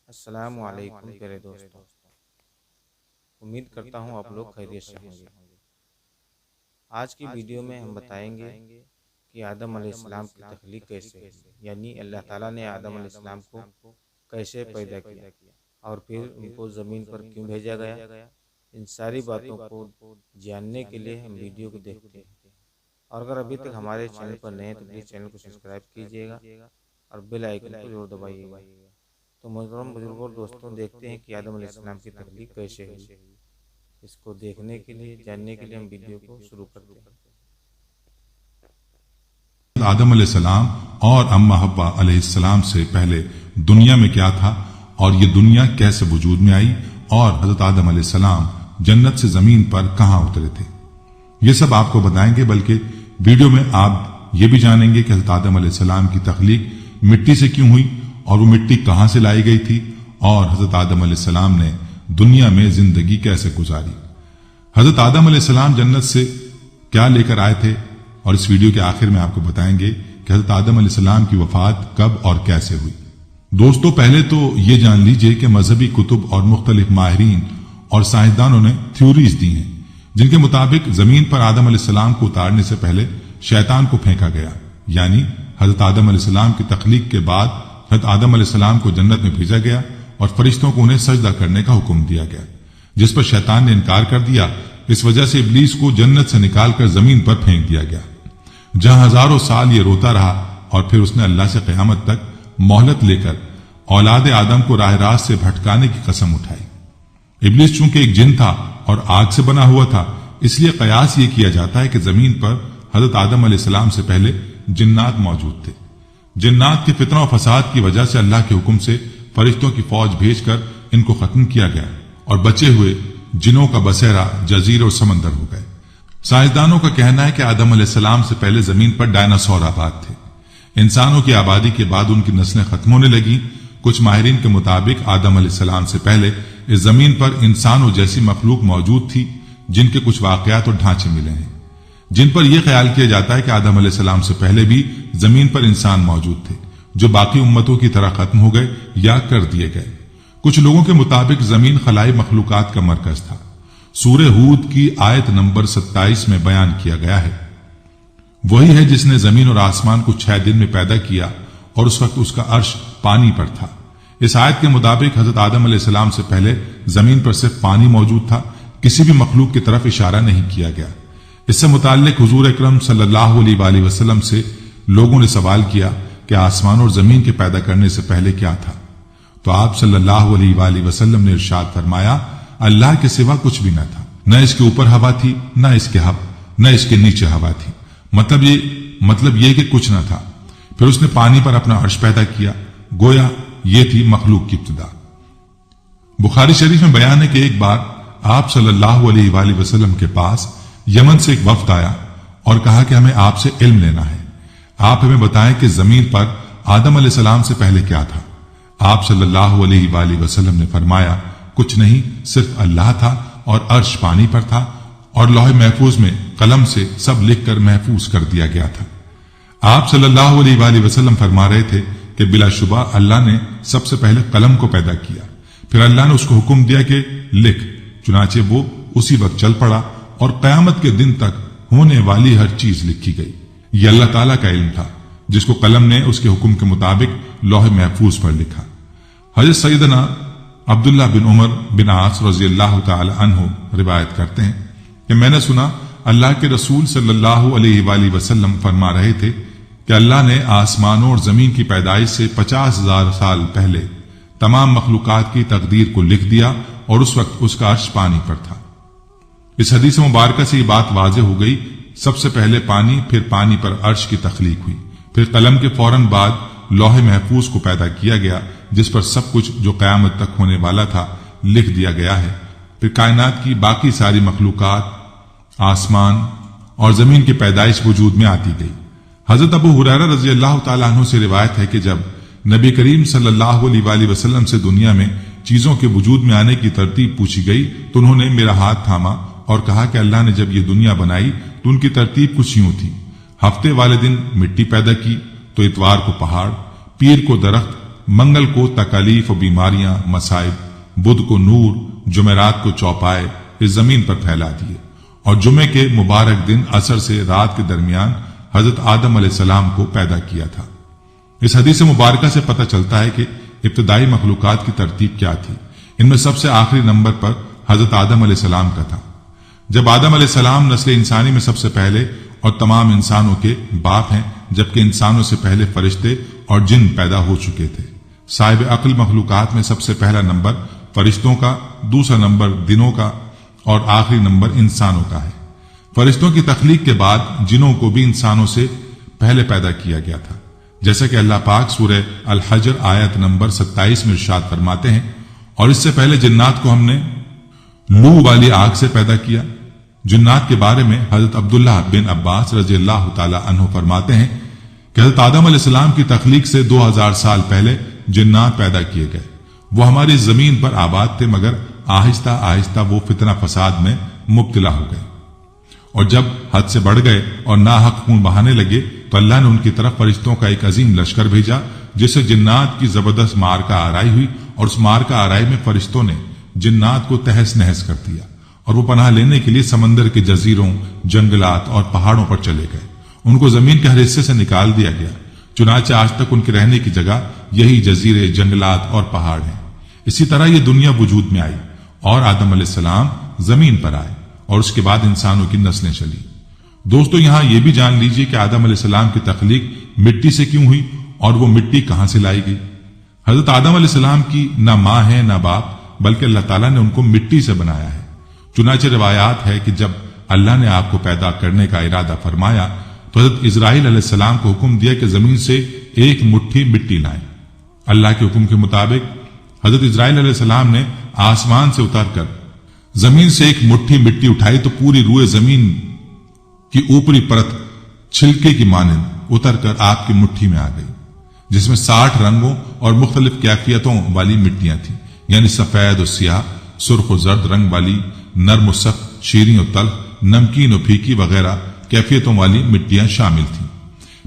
السلام علیکم پیارے دوستوں، امید کرتا ہوں آپ لوگ خیریت سے ہوں گے۔ آج کی ویڈیو میں ہم بتائیں گے کہ آدم علیہ السلام کی تخلیق کیسے ہوئی، یعنی اللہ تعالیٰ نے آدم علیہ السلام کو کیسے پیدا کیا اور پھر ان کو زمین پر کیوں بھیجا گیا۔ ان ساری باتوں کو جاننے کے لیے ہم ویڈیو کو دیکھتے ہیں، اور اگر ابھی تک ہمارے چینل پر نئے ہیں تو پلیز چینل کو سبسکرائب کیجیے گا اور بیل آئیکن کو ضرور دبائیے گا۔ تو محترم بزرگوں اور دوستوں، دیکھتے ہیں کہ آدم علیہ السلام کی تخلیق کیسے ہوئی۔ اس کو دیکھنے کے لیے، جاننے کے لیے ہم ویڈیو کو شروع کرتے ہیں۔ آدم علیہ السلام اور اما حوا علیہ السلام سے پہلے دنیا میں کیا تھا اور یہ دنیا کیسے وجود میں آئی، اور حضرت آدم علیہ السلام جنت سے زمین پر کہاں اترے تھے، یہ سب آپ کو بتائیں گے۔ بلکہ ویڈیو میں آپ یہ بھی جانیں گے کہ حضرت آدم علیہ السلام کی تخلیق مٹی سے کیوں ہوئی اور وہ مٹی کہاں سے لائی گئی تھی، اور حضرت آدم علیہ السلام نے دنیا میں زندگی کیسے گزاری۔ حضرت آدم علیہ السلام جنت سے کیا لے کر آئے تھے، اور اس ویڈیو کے آخر میں آپ کو بتائیں گے کہ حضرت آدم علیہ السلام کی وفات کب اور کیسے ہوئی۔ دوستو، پہلے تو یہ جان لیجئے کہ مذہبی کتب اور مختلف ماہرین اور سائنسدانوں نے تھیوریز دی ہیں جن کے مطابق زمین پر آدم علیہ السلام کو اتارنے سے پہلے شیطان کو پھینکا گیا، یعنی حضرت آدم علیہ السلام کی تخلیق کے بعد حضرت آدم علیہ السلام کو جنت میں بھیجا گیا اور فرشتوں کو انہیں سجدہ کرنے کا حکم دیا گیا، جس پر شیطان نے انکار کر دیا۔ اس وجہ سے ابلیس کو جنت سے نکال کر زمین پر پھینک دیا گیا، جہاں ہزاروں سال یہ روتا رہا، اور پھر اس نے اللہ سے قیامت تک مہلت لے کر اولاد آدم کو راہ راست سے بھٹکانے کی قسم اٹھائی۔ ابلیس چونکہ ایک جن تھا اور آگ سے بنا ہوا تھا، اس لیے قیاس یہ کیا جاتا ہے کہ زمین پر حضرت آدم علیہ السلام سے پہلے جنات موجود تھے۔ جنات کے فتنہ و فساد کی وجہ سے اللہ کے حکم سے فرشتوں کی فوج بھیج کر ان کو ختم کیا گیا، اور بچے ہوئے جنوں کا بسیرا جزیرے اور سمندر ہو گئے۔ سائنسدانوں کا کہنا ہے کہ آدم علیہ السلام سے پہلے زمین پر ڈائناسور آباد تھے۔ انسانوں کی آبادی کے بعد ان کی نسلیں ختم ہونے لگیں۔ کچھ ماہرین کے مطابق آدم علیہ السلام سے پہلے اس زمین پر انسانوں جیسی مخلوق موجود تھی، جن کے کچھ واقعات اور ڈھانچے ملے ہیں، جن پر یہ خیال کیا جاتا ہے کہ آدم علیہ السلام سے پہلے بھی زمین پر انسان موجود تھے، جو باقی امتوں کی طرح ختم ہو گئے یا کر دیے گئے۔ کچھ لوگوں کے مطابق زمین خلائی مخلوقات کا مرکز تھا۔ سورہ ہود کی آیت نمبر 27 میں بیان کیا گیا ہے، وہی ہے جس نے زمین اور آسمان کو 6 دن میں پیدا کیا، اور اس وقت اس کا عرش پانی پر تھا۔ اس آیت کے مطابق حضرت آدم علیہ السلام سے پہلے زمین پر صرف پانی موجود تھا، کسی بھی مخلوق کی طرف اشارہ نہیں کیا گیا۔ اس سے متعلق حضور اکرم صلی اللہ علیہ وآلہ وسلم سے لوگوں نے سوال کیا کہ آسمان اور زمین کے پیدا کرنے سے پہلے کیا تھا، تو آپ صلی اللہ علیہ وآلہ وسلم نے ارشاد فرمایا، اللہ کے سوا کچھ بھی نہ تھا، نہ اس کے اوپر ہوا تھی، نہ اس کے نیچے ہوا تھی، مطلب یہ کہ کچھ نہ تھا۔ پھر اس نے پانی پر اپنا عرش پیدا کیا، گویا یہ تھی مخلوق کی ابتدا۔ بخاری شریف میں بیان ہے کہ ایک بار آپ صلی اللہ علیہ وآلہ وسلم کے پاس یمن سے ایک وفد آیا اور کہا کہ ہمیں آپ سے علم لینا ہے، آپ ہمیں بتائیں کہ زمین پر آدم علیہ السلام سے پہلے کیا تھا۔ آپ صلی اللہ علیہ وآلہ وسلم نے فرمایا، کچھ نہیں، صرف اللہ تھا، اور عرش پانی پر تھا، اور لوح محفوظ میں قلم سے سب لکھ کر محفوظ کر دیا گیا تھا۔ آپ صلی اللہ علیہ وآلہ وسلم فرما رہے تھے کہ بلا شبہ اللہ نے سب سے پہلے قلم کو پیدا کیا، پھر اللہ نے اس کو حکم دیا کہ لکھ، چنانچہ وہ اسی وقت چل پڑا، اور قیامت کے دن تک ہونے والی ہر چیز لکھی گئی۔ یہ اللہ تعالیٰ کا علم تھا جس کو قلم نے اس کے حکم کے مطابق لوح محفوظ پر لکھا۔ حضرت سیدنا عبداللہ بن عمر بن عاص رضی اللہ تعالی عنہ روایت کرتے ہیں کہ میں نے سنا اللہ کے رسول صلی اللہ علیہ وآلہ وسلم فرما رہے تھے کہ اللہ نے آسمانوں اور زمین کی پیدائش سے 50,000 سال پہلے تمام مخلوقات کی تقدیر کو لکھ دیا، اور اس وقت اس کا عرش پانی پر تھا۔ اس حدیث مبارکہ سے یہ بات واضح ہو گئی، سب سے پہلے پانی، پھر پانی پر عرش کی تخلیق ہوئی، پھر قلم کے فوراً بعد لوح محفوظ کو پیدا کیا گیا، جس پر سب کچھ جو قیامت تک ہونے والا تھا لکھ دیا گیا ہے، پھر کائنات کی باقی ساری مخلوقات، آسمان اور زمین کی پیدائش وجود میں آتی گئی۔ حضرت ابو ہریرہ رضی اللہ تعالیٰ عنہ سے روایت ہے کہ جب نبی کریم صلی اللہ علیہ وآلہ وسلم سے دنیا میں چیزوں کے وجود میں آنے کی ترتیب پوچھی گئی تو انہوں نے میرا ہاتھ تھاما اور کہا کہ اللہ نے جب یہ دنیا بنائی تو ان کی ترتیب کچھ یوں تھی، ہفتے والے دن مٹی پیدا کی، تو اتوار کو پہاڑ، پیر کو درخت، منگل کو تکالیف و بیماریاں مصائب، بدھ کو نور، جمعرات کو چوپائے اس زمین پر پھیلا دیے، اور جمعے کے مبارک دن عصر سے رات کے درمیان حضرت آدم علیہ السلام کو پیدا کیا تھا۔ اس حدیث مبارکہ سے پتہ چلتا ہے کہ ابتدائی مخلوقات کی ترتیب کیا تھی۔ ان میں سب سے آخری نمبر پر حضرت آدم علیہ السلام کا تھا۔ جب آدم علیہ السلام نسل انسانی میں سب سے پہلے اور تمام انسانوں کے باپ ہیں، جبکہ انسانوں سے پہلے فرشتے اور جن پیدا ہو چکے تھے۔ صاحب عقل مخلوقات میں سب سے پہلا نمبر فرشتوں کا، دوسرا نمبر دنوں کا، اور آخری نمبر انسانوں کا ہے۔ فرشتوں کی تخلیق کے بعد جنوں کو بھی انسانوں سے پہلے پیدا کیا گیا تھا، جیسا کہ اللہ پاک سورہ الحجر آیت نمبر 27 میں ارشاد فرماتے ہیں، اور اس سے پہلے جنات کو ہم نے لو والی آگ سے پیدا کیا۔ جنات کے بارے میں حضرت عبداللہ بن عباس رضی اللہ تعالی عنہ فرماتے ہیں کہ حضرت آدم علیہ السلام کی تخلیق سے 2000 سال پہلے جنات پیدا کیے گئے۔ وہ ہماری زمین پر آباد تھے، مگر آہستہ آہستہ وہ فتنہ فساد میں مبتلا ہو گئے، اور جب حد سے بڑھ گئے اور ناحق خون بہانے لگے تو اللہ نے ان کی طرف فرشتوں کا ایک عظیم لشکر بھیجا، جس سے جنات کی زبردست مارکہ آرائی ہوئی، اور اس مارکہ آرائی میں فرشتوں نے جنات کو تہس نہس کر دیا، اور وہ پناہ لینے کے لیے سمندر کے جزیروں، جنگلات اور پہاڑوں پر چلے گئے۔ ان کو زمین کے ہر حصے سے نکال دیا گیا، چنانچہ آج تک ان کے رہنے کی جگہ یہی جزیرے، جنگلات اور پہاڑ ہیں۔ اسی طرح یہ دنیا وجود میں آئی اور آدم علیہ السلام زمین پر آئے، اور اس کے بعد انسانوں کی نسلیں چلی۔ دوستو، یہاں یہ بھی جان لیجئے کہ آدم علیہ السلام کی تخلیق مٹی سے کیوں ہوئی اور وہ مٹی کہاں سے لائی گئی۔ حضرت آدم علیہ السلام کی نہ ماں ہے نہ باپ، بلکہ اللہ تعالیٰ نے ان کو مٹی سے بنایا ہے۔ چنانچہ روایات ہے کہ جب اللہ نے آپ کو پیدا کرنے کا ارادہ فرمایا تو حضرت اسرائیل علیہ السلام کو حکم دیا کہ زمین سے ایک مٹھی مٹی لائیں۔ اللہ کے حکم کے مطابق حضرت اسرائیل علیہ السلام نے آسمان سے اتر کر زمین سے ایک مٹھی مٹی اٹھائی تو پوری روئے زمین کی اوپری پرت چھلکے کی مانند اتر کر آپ کی مٹھی میں آ گئی، جس میں 60 رنگوں اور مختلف کیفیتوں والی مٹیاں تھیں، یعنی سفید و سیاہ، سرخ و زرد رنگ والی، نرم و سخت، شیریں و تلخ، نمکین و پھیکی وغیرہ کیفیتوں والی مٹیاں شامل تھیں۔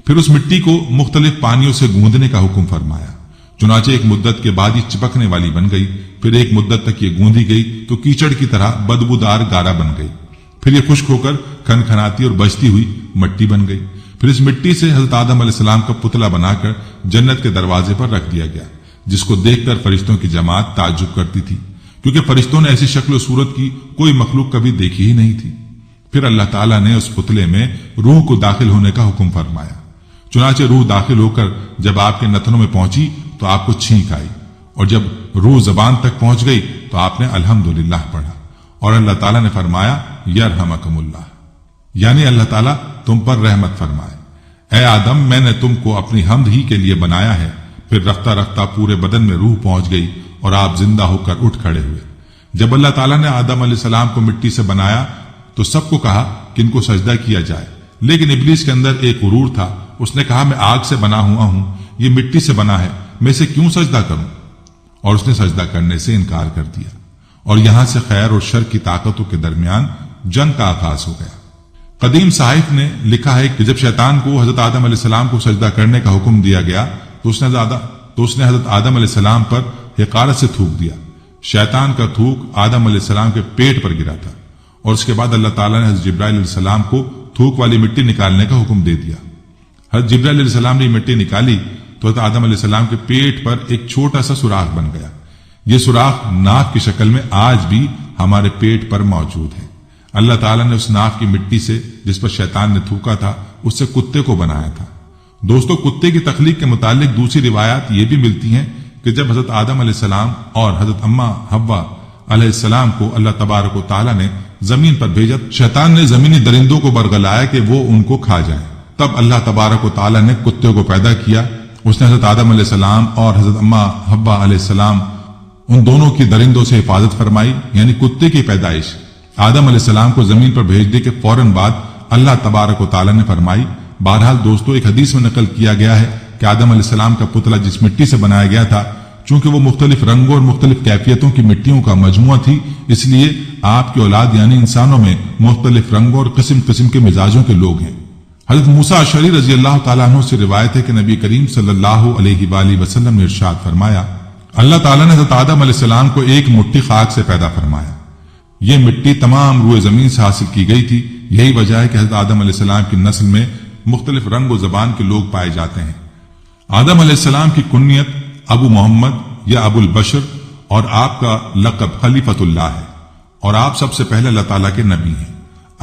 پھر اس مٹی کو مختلف پانیوں سے گوندنے کا حکم فرمایا، چنانچہ ایک مدت کے بعد یہ چپکنے والی بن گئی، پھر ایک مدت تک یہ گوندی گئی تو کیچڑ کی طرح بدبودار گارا بن گئی، پھر یہ خشک ہو کر کھنکھناتی اور بجتی ہوئی مٹی بن گئی۔ پھر اس مٹی سے حضرت آدم علیہ السلام کا پتلا بنا کر جنت کے دروازے پر رکھ دیا گیا، جس کو دیکھ کر فرشتوں کی جماعت تعجب کرتی تھی، کیونکہ فرشتوں نے ایسی شکل و صورت کی کوئی مخلوق کبھی دیکھی ہی نہیں تھی۔ پھر اللہ تعالیٰ نے اس پتلے میں روح کو داخل ہونے کا حکم فرمایا، چنانچہ روح داخل ہو کر جب آپ کے نتنوں میں پہنچی تو آپ کو چھینک آئی، اور جب روح زبان تک پہنچ گئی تو آپ نے الحمدللہ پڑھا، اور اللہ تعالیٰ نے فرمایا یرحمکم اللہ، یعنی اللہ تعالیٰ تم پر رحمت فرمائے۔ اے آدم، میں نے تم کو اپنی حمد ہی کے لیے بنایا ہے۔ پھر رفتہ رفتہ پورے بدن میں روح پہنچ گئی اور آپ زندہ ہو کر اٹھ کھڑے ہوئے۔ جب اللہ تعالیٰ نے آدم علیہ السلام کو مٹی سے بنایا تو سب کو کہا کہ ان کو سجدہ کیا جائے، لیکن ابلیس کے اندر ایک غرور تھا، اس نے کہا میں آگ سے بنا ہوا ہوں، یہ مٹی سے بنا ہے، میں اسے کیوں سجدہ کروں؟ اور اس نے سجدہ کرنے سے انکار کر دیا، اور یہاں سے خیر اور شر کی طاقتوں کے درمیان جنگ کا آغاز ہو گیا۔ قدیم صحائف نے لکھا ہے کہ جب شیطان کو حضرت آدم علیہ السلام کو سجدہ کرنے کا حکم دیا گیا تو اس نے حضرت آدم علیہ السلام پر حقارت سے تھوک دیا۔ شیطان کا تھوک آدم علیہ السلام کے پیٹ پر گرا تھا، اور اس کے بعد اللہ تعالیٰ نے حضرت جبرائیل علیہ السلام کو تھوک والی مٹی نکالنے کا حکم دے دیا۔ حضرت جبرائیل علیہ السلام نے مٹی نکالی تو حضرت آدم علیہ السلام کے پیٹ پر ایک چھوٹا سا سوراخ بن گیا۔ یہ سوراخ ناک کی شکل میں آج بھی ہمارے پیٹ پر موجود ہے۔ اللہ تعالیٰ نے اس ناک کی مٹی سے جس پر شیطان نے تھوکا تھا اس سے کتے کو بنایا تھا۔ دوستو، کتے کی تخلیق کے متعلق دوسری روایات یہ بھی ملتی ہیں کہ جب حضرت آدم علیہ السلام اور حضرت اماں حوا علیہ السلام کو اللہ تبارک و تعالیٰ نے زمین پر بھیجا، شیطان نے زمینی درندوں کو برگلایا کہ وہ ان کو کھا جائیں۔ تب اللہ تبارک و تعالیٰ نے کتے کو پیدا کیا۔ اس نے حضرت آدم علیہ السلام اور حضرت اماں حوا علیہ السلام ان دونوں کی درندوں سے حفاظت فرمائی، یعنی کتے کی پیدائش آدم علیہ السلام کو زمین پر بھیجنے کے فوراً بعد اللہ تبارک و تعالیٰ نے فرمائی۔ بہرحال دوستو، ایک حدیث میں نقل کیا گیا ہے کہ آدم علیہ السلام کا پتلا جس مٹی سے بنایا گیا تھا، چونکہ وہ مختلف رنگوں اور مختلف کیفیتوں کی مٹیوں کا مجموعہ تھی، اس لیے آپ کی اولاد یعنی انسانوں میں مختلف رنگوں اور قسم قسم کے مزاجوں کے لوگ ہیں۔ حضرت موسیٰ اشعری رضی اللہ تعالیٰ عنہ سے روایت ہے کہ نبی کریم صلی اللہ علیہ وآلہ وسلم نے ارشاد فرمایا، اللہ تعالیٰ نے حضرت آدم علیہ السلام کو ایک مٹھی خاک سے پیدا فرمایا۔ یہ مٹی تمام روئے زمین سے حاصل کی گئی تھی۔ یہی وجہ ہے کہ حضرت آدم علیہ السلام کی نسل میں مختلف رنگ و زبان کے لوگ پائے جاتے ہیں۔ آدم علیہ السلام کی کنیت ابو محمد یا ابو البشر اور آپ کا لقب خلیفۃ اللہ ہے، اور آپ سب سے پہلے اللہ تعالیٰ کے نبی ہیں۔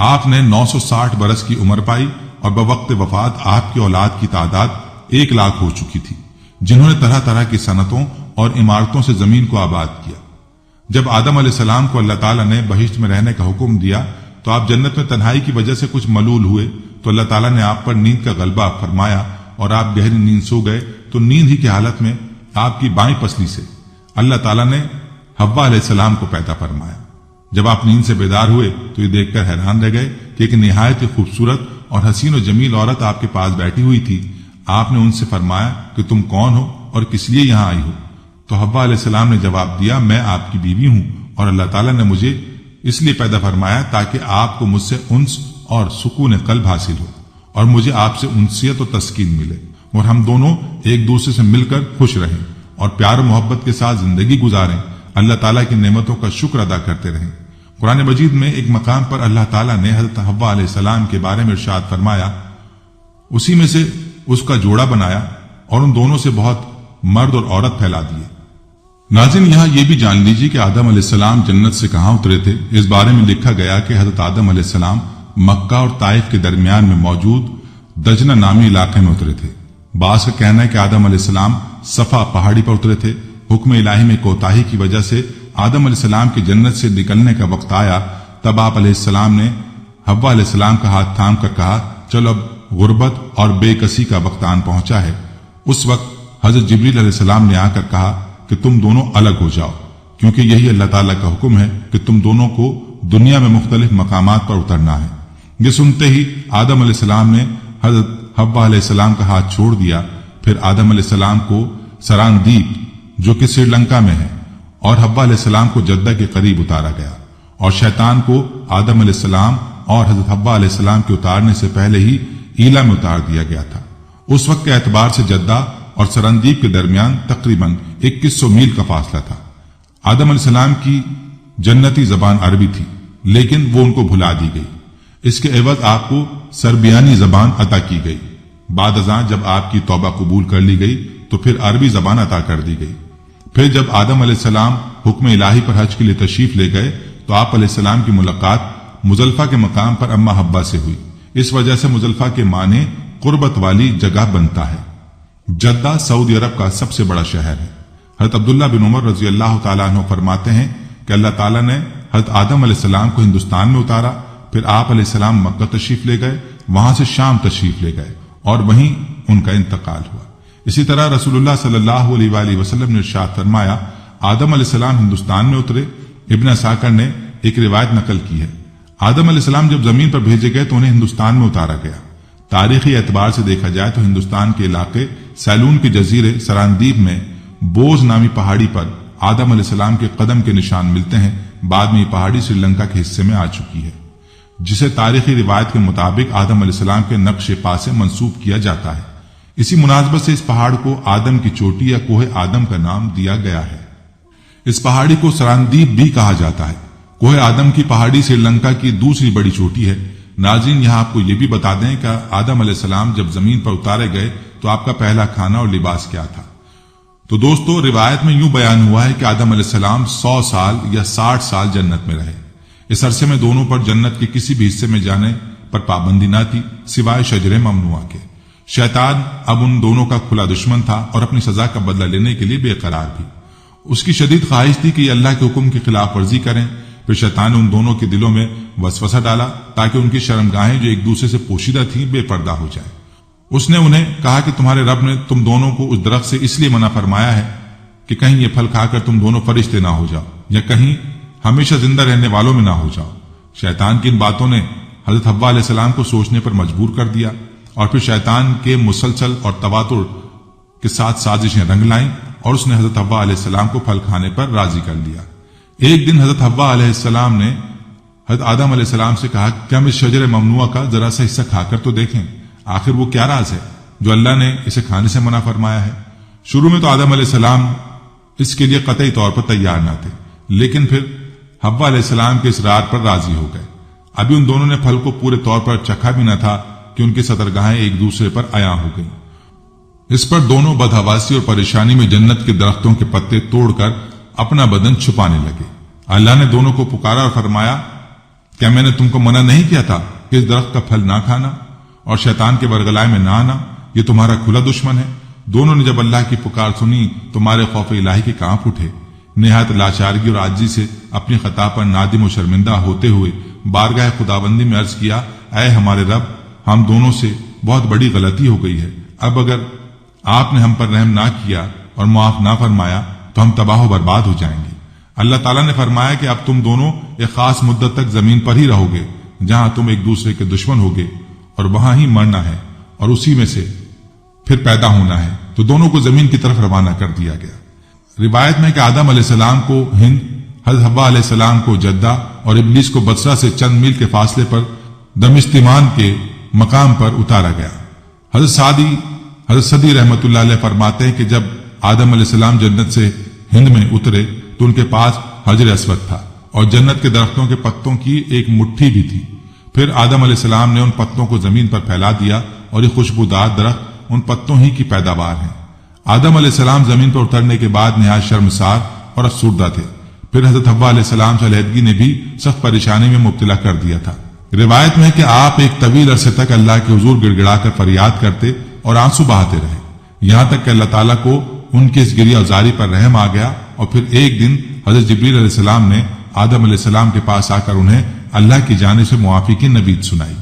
آپ نے 960 برس کی عمر پائی اور بوقت وفات آپ کی اولاد کی تعداد 1,00,000 ہو چکی تھی، جنہوں نے طرح طرح کی صنعتوں اور عمارتوں سے زمین کو آباد کیا۔ جب آدم علیہ السلام کو اللہ تعالیٰ نے بہشت میں رہنے کا حکم دیا تو آپ جنت میں تنہائی کی وجہ سے کچھ ملول ہوئے، تو اللہ تعالیٰ نے آپ پر نیند کا غلبہ فرمایا اور آپ گہری نیند سو گئے، تو نیند ہی کی حالت میں آپ کی بائیں پسلی سے اللہ تعالیٰ نے حوا علیہ السلام کو پیدا فرمایا۔ جب آپ نیند سے بیدار ہوئے تو یہ دیکھ کر حیران رہ گئے کہ ایک نہایت ہی خوبصورت اور حسین و جمیل عورت آپ کے پاس بیٹھی ہوئی تھی۔ آپ نے ان سے فرمایا کہ تم کون ہو اور کس لیے یہاں آئی ہو؟ تو حوا علیہ السلام نے جواب دیا، میں آپ کی بیوی ہوں اور اللہ تعالیٰ نے مجھے اس لیے پیدا فرمایا تاکہ آپ کو مجھ سے انس اور سکون قلب حاصل ہو، اور مجھے آپ سے انسیت و تسکین ملے، اور ہم دونوں ایک دوسرے سے مل کر خوش رہیں اور پیار و محبت کے ساتھ زندگی گزاریں، اللہ تعالیٰ کی نعمتوں کا شکر ادا کرتے رہیں۔ قرآن مجید میں ایک مقام پر اللہ تعالیٰ نے حضرت حوا علیہ السلام کے بارے میں ارشاد فرمایا، اسی میں سے اس کا جوڑا بنایا اور ان دونوں سے بہت مرد اور عورت پھیلا دیے۔ ناظرین، یہاں یہ بھی جان لیجیے کہ آدم علیہ السلام جنت سے کہاں اترے تھے۔ اس بارے میں لکھا گیا کہ حضرت آدم علیہ السلام مکہ اور طائف کے درمیان میں موجود دجنہ نامی علاقے میں اترے تھے۔ بعض کا کہنا ہے کہ آدم علیہ السلام صفا پہاڑی پر اترے تھے۔ حکم الہی میں کوتاہی کی وجہ سے آدم علیہ السلام کی جنت سے نکلنے کا وقت آیا، تب آپ علیہ السلام نے حوا علیہ السلام کا ہاتھ تھام کر کہا، چلو اب غربت اور بے کسی کا وقت آن پہنچا ہے۔ اس وقت حضرت جبریل علیہ السلام نے آ کر کہا کہ تم دونوں الگ ہو جاؤ، کیونکہ یہی اللہ تعالیٰ کا حکم ہے کہ تم دونوں کو دنیا میں مختلف مقامات پر اترنا ہے۔ یہ سنتے ہی آدم علیہ السلام نے حضرت حوا علیہ السلام کا ہاتھ چھوڑ دیا۔ پھر آدم علیہ السلام کو سراندیپ، جو کہ سری لنکا میں ہے، اور حوا علیہ السلام کو جدہ کے قریب اتارا گیا، اور شیطان کو آدم علیہ السلام اور حضرت حوا علیہ السلام کے اتارنے سے پہلے ہی ایلا میں اتار دیا گیا تھا۔ اس وقت کے اعتبار سے جدہ اور سرندیپ کے درمیان تقریباً 2100 میل کا فاصلہ تھا۔ آدم علیہ السلام کی جنتی زبان عربی تھی، لیکن وہ ان کو بھلا دی گئی۔ اس کے عوض آپ کو سربیانی زبان عطا کی گئی۔ بعد ازاں جب آپ کی توبہ قبول کر لی گئی تو پھر عربی زبان عطا کر دی گئی۔ پھر جب آدم علیہ السلام حکم الہی پر حج کے لیے تشریف لے گئے تو آپ علیہ السلام کی ملاقات مزدلفہ کے مقام پر اما حوا سے ہوئی۔ اس وجہ سے مزدلفہ کے معنی قربت والی جگہ بنتا ہے۔ جدہ سعودی عرب کا سب سے بڑا شہر ہے۔ حضرت عبداللہ بن عمر رضی اللہ تعالیٰ عنہ فرماتے ہیں کہ اللہ تعالیٰ نے حضرت آدم علیہ السلام کو ہندوستان میں اتارا، پھر آپ علیہ السلام مکہ تشریف لے گئے، وہاں سے شام تشریف لے گئے اور وہیں ان کا انتقال ہوا۔ اسی طرح رسول اللہ صلی اللہ علیہ وآلہ وسلم نے ارشاد فرمایا، آدم علیہ السلام ہندوستان میں اترے۔ ابن اساکر نے ایک روایت نقل کی ہے، آدم علیہ السلام جب زمین پر بھیجے گئے تو انہیں ہندوستان میں اتارا گیا۔ تاریخی اعتبار سے دیکھا جائے تو ہندوستان کے علاقے سیلون کے جزیرے سراندیپ میں بوز نامی پہاڑی پر آدم علیہ السلام کے قدم کے نشان ملتے ہیں۔ بعد میں یہ پہاڑی سری لنکا کے حصے میں آ چکی ہے، جسے تاریخی روایت کے مطابق آدم علیہ السلام کے نقش پا سے منسوب کیا جاتا ہے۔ اسی مناسبت سے اس پہاڑ کو آدم کی چوٹی یا کوہ آدم کا نام دیا گیا ہے۔ اس پہاڑی کو سراندیپ بھی کہا جاتا ہے۔ کوہ آدم کی پہاڑی سری لنکا کی دوسری بڑی چوٹی ہے۔ ناظرین، یہاں آپ کو یہ بھی بتا دیں کہ آدم علیہ السلام جب زمین پر اتارے گئے تو آپ کا پہلا کھانا اور لباس کیا تھا؟ تو دوستو، روایت میں یوں بیان ہوا ہے کہ آدم علیہ السلام 100 سال یا 60 سال جنت میں رہے۔ اس عرصے میں دونوں پر جنت کے کسی بھی حصے میں جانے پر پابندی نہ تھی سوائے شجر ممنوعہ کے۔ شیطان اب ان دونوں کا کھلا دشمن تھا اور اپنی سزا کا بدلہ لینے کے لیے بے قرار بھی۔ اس کی شدید خواہش تھی کہ یہ اللہ کے حکم کی خلاف ورزی کریں۔ پھر شیطان نے ان دونوں کے دلوں میں وسوسہ ڈالا تاکہ ان کی شرمگاہیں جو ایک دوسرے سے پوشیدہ تھیں بے پردہ ہو جائیں۔ اس نے انہیں کہا کہ تمہارے رب نے تم دونوں کو اس درخت سے اس لیے منع فرمایا ہے کہ کہیں یہ پھل کھا کر تم دونوں فرشتے نہ ہو جاؤ یا کہیں ہمیشہ زندہ رہنے والوں میں نہ ہو جاؤ۔ شیطان کی ان باتوں نے حضرت حوا علیہ السلام کو سوچنے پر مجبور کر دیا، اور پھر شیطان کے مسلسل اور تواتر کے ساتھ سازشیں رنگ لائیں اور اس نے حضرت حوا علیہ السلام کو پھل کھانے پر راضی کر لیا۔ ایک دن حضرت حوا علیہ السلام نے حضرت آدم علیہ السلام سے کہا کہ ہم اس شجر ممنوعہ کا ذرا سا حصہ کھا کر تو دیکھیں۔ آخر وہ کیا راز ہے جو اللہ نے اسے کھانے سے منع فرمایا ہے؟ شروع میں تو آدم علیہ السلام اس کے لیے قطعی طور پر تیار نہ تھے، لیکن پھر حوا علیہ السلام کے اصرار پر راضی ہو گئے۔ ابھی ان دونوں نے پھل کو پورے طور پر چکھا بھی نہ تھا کہ ان کی سطرگاہیں ایک دوسرے پر عیاں ہو گئیں۔ اس پر دونوں بدحواسی اور پریشانی میں جنت کے درختوں کے پتے توڑ کر اپنا بدن چھپانے لگے۔ اللہ نے دونوں کو پکارا اور فرمایا، کیا میں نے تم کو منع نہیں کیا تھا کہ اس درخت کا پھل نہ کھانا اور شیطان کے برگلائے میں نہ آنا؟ یہ تمہارا کھلا دشمن ہے۔ دونوں نے جب اللہ کی پکار سنی تو مارے خوف الہی کے کانپ اٹھے، نہایت لاچارگی اور عاجزی سے اپنی خطا پر نادم و شرمندہ ہوتے ہوئے بارگاہ خداوندی میں عرض کیا، اے ہمارے رب، ہم دونوں سے بہت بڑی غلطی ہو گئی ہے۔ اب اگر آپ نے ہم پر رحم نہ کیا اور معاف نہ فرمایا تو ہم تباہ و برباد ہو جائیں گے۔ اللہ تعالیٰ نے فرمایا کہ اب تم دونوں ایک خاص مدت تک زمین پر ہی رہو گے جہاں تم ایک دوسرے کے دشمن ہوگے، اور وہاں ہی مرنا ہے اور اسی میں سے پھر پیدا ہونا ہے۔ تو دونوں کو زمین کی طرف روانہ کر دیا گیا۔ روایت میں کہ آدم علیہ السلام کو ہند، حضرت حوا علیہ السلام کو جدہ اور ابلیس کو بصرہ سے چند میل کے فاصلے پر دمشتمان کے مقام پر اتارا گیا۔ حضرت صدی رحمت اللہ علیہ فرماتے ہیں کہ جب آدم علیہ السلام جنت سے ہند میں اترے تو ان کے پاس حجر اسود تھا اور جنت کے درختوں کے پتوں کی ایک مٹھی بھی تھی۔ پھر آدم علیہ السلام نے ان پتوں کو زمین پر پھیلا دیا اور یہ خوشبودار درخت ان پتوں ہی کی پیداوار ہیں۔ آدم علیہ السلام زمین پر اترنے کے بعد نہایت شرمسار اور افسردہ تھے۔ پھر حضرت حوا علیہ السلام سے علیحدگی نے بھی سخت پریشانی میں مبتلا کر دیا تھا۔ روایت میں ہے کہ آپ ایک طویل عرصے تک اللہ کے حضور گڑ گڑا کر فریاد کرتے اور آنسو بہاتے رہے، یہاں تک کہ اللہ تعالیٰ کو ان کی اس گریہ ازاری پر رحم آ گیا، اور پھر ایک دن حضرت جبریل علیہ السلام نے آدم علیہ السلام کے پاس آ کر انہیں اللہ کی جانب سے معافی کی نوید سنائی۔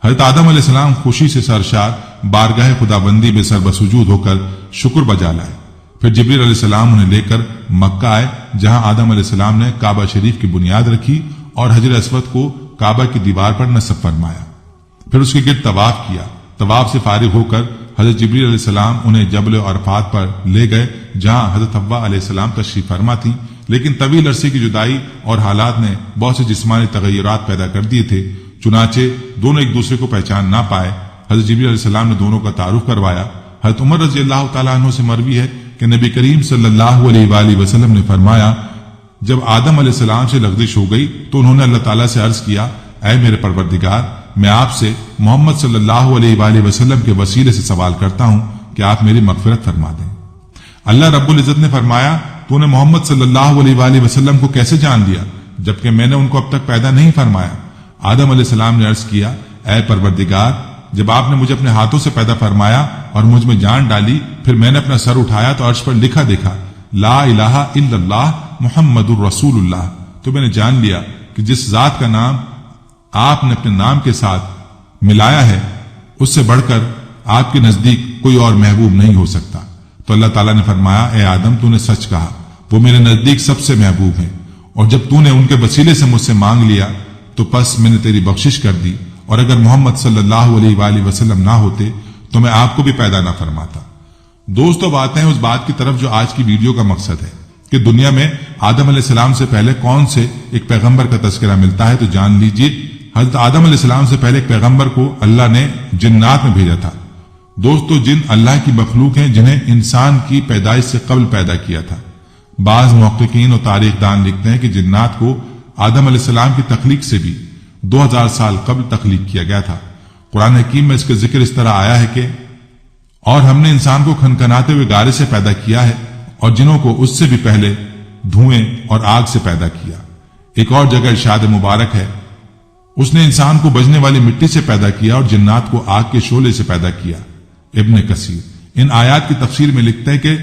حضرت آدم علیہ السلام خوشی سے سرشار بارگاہ خداوندی میں سر بسجود ہو کر شکر بجا لائے۔ پھر جبریل علیہ السلام انہیں لے کر مکہ آئے، جہاں آدم علیہ السلام نے کعبہ شریف کی بنیاد رکھی اور حجر اسود کو کعبہ کی دیوار پر نصب فرمایا۔ پھر اس کے گرد طواف کیا۔ طواف سے فارغ ہو کر حضرت جبریل علیہ السلام انہیں جبل عرفات پر لے گئے، جہاں حضرت حوا علیہ السلام تشریف فرما تھی، لیکن طویل عرصے کی جدائی اور حالات نے بہت سے جسمانی تغیرات پیدا کر دیے تھے، چنانچہ دونوں ایک دوسرے کو پہچان نہ پائے۔ حضرت جبریل علیہ السلام نے دونوں کا تعارف کروایا۔ حضرت عمر رضی اللہ تعالیٰ عنہ سے مروی ہے کہ نبی کریم صلی اللہ علیہ وآلہ وسلم نے فرمایا، جب آدم علیہ السلام سے لغزش ہو گئی تو انہوں نے اللہ تعالیٰ سے عرض کیا، اے میرے پروردگار، میں آپ سے محمد صلی اللہ علیہ وآلہ وسلم کے وسیلے سے سوال کرتا ہوں کہ آپ میری مغفرت فرما دیں۔ اللہ رب العزت نے فرمایا، تو نے محمد صلی اللہ علیہ وآلہ وسلم کو کیسے جان لیا جبکہ میں نے ان کو اب تک پیدا نہیں فرمایا؟ آدم علیہ السلام نے عرض کیا، اے پروردگار، جب آپ نے مجھے اپنے ہاتھوں سے پیدا فرمایا اور مجھ میں جان ڈالی، پھر میں نے اپنا سر اٹھایا تو عرش پر لکھا دیکھا، لا الہ الا اللہ محمد الرسول اللہ، تو میں نے جان لیا کہ جس ذات کا نام آپ نے اپنے نام کے ساتھ ملایا ہے اس سے بڑھ کر آپ کے نزدیک کوئی اور محبوب نہیں ہو سکتا۔ تو اللہ تعالیٰ نے فرمایا، اے آدم، تو نے سچ کہا، وہ میرے نزدیک سب سے محبوب ہیں، اور جب تو نے ان کے وسیلے سے مجھ سے مانگ لیا تو پس میں نے تیری بخشش کر دی، اور اگر محمد صلی اللہ علیہ وآلہ وسلم نہ ہوتے تو میں آپ کو بھی پیدا نہ فرماتا۔ دوستو، بات ہے اس بات کی طرف جو آج کی ویڈیو کا مقصد ہے کہ دنیا میں آدم علیہ السلام سے پہلے کون سے ایک پیغمبر کا تذکرہ ملتا ہے، تو جان لیجیے حضرت آدم علیہ السلام سے پہلے ایک پیغمبر کو اللہ نے جنات میں بھیجا تھا۔ دوستو، جن اللہ کی مخلوق ہیں جنہیں انسان کی پیدائش سے قبل پیدا کیا تھا۔ بعض محققین اور تاریخ دان لکھتے ہیں کہ جنات کو آدم علیہ السلام کی تخلیق سے بھی 2000 سال قبل تخلیق کیا گیا تھا۔ قرآن حکیم میں اس کا ذکر اس طرح آیا ہے کہ اور ہم نے انسان کو کھنکھناتے ہوئے گارے سے پیدا کیا ہے اور جنوں کو اس سے بھی پہلے دھوئیں اور آگ سے پیدا کیا۔ ایک اور جگہ ارشاد مبارک ہے، اس نے انسان کو بجنے والی مٹی سے پیدا کیا اور جنات کو آگ کے شعلے سے پیدا کیا۔ ابن کثیر ان آیات کی تفسیر میں لکھتے ہیں کہ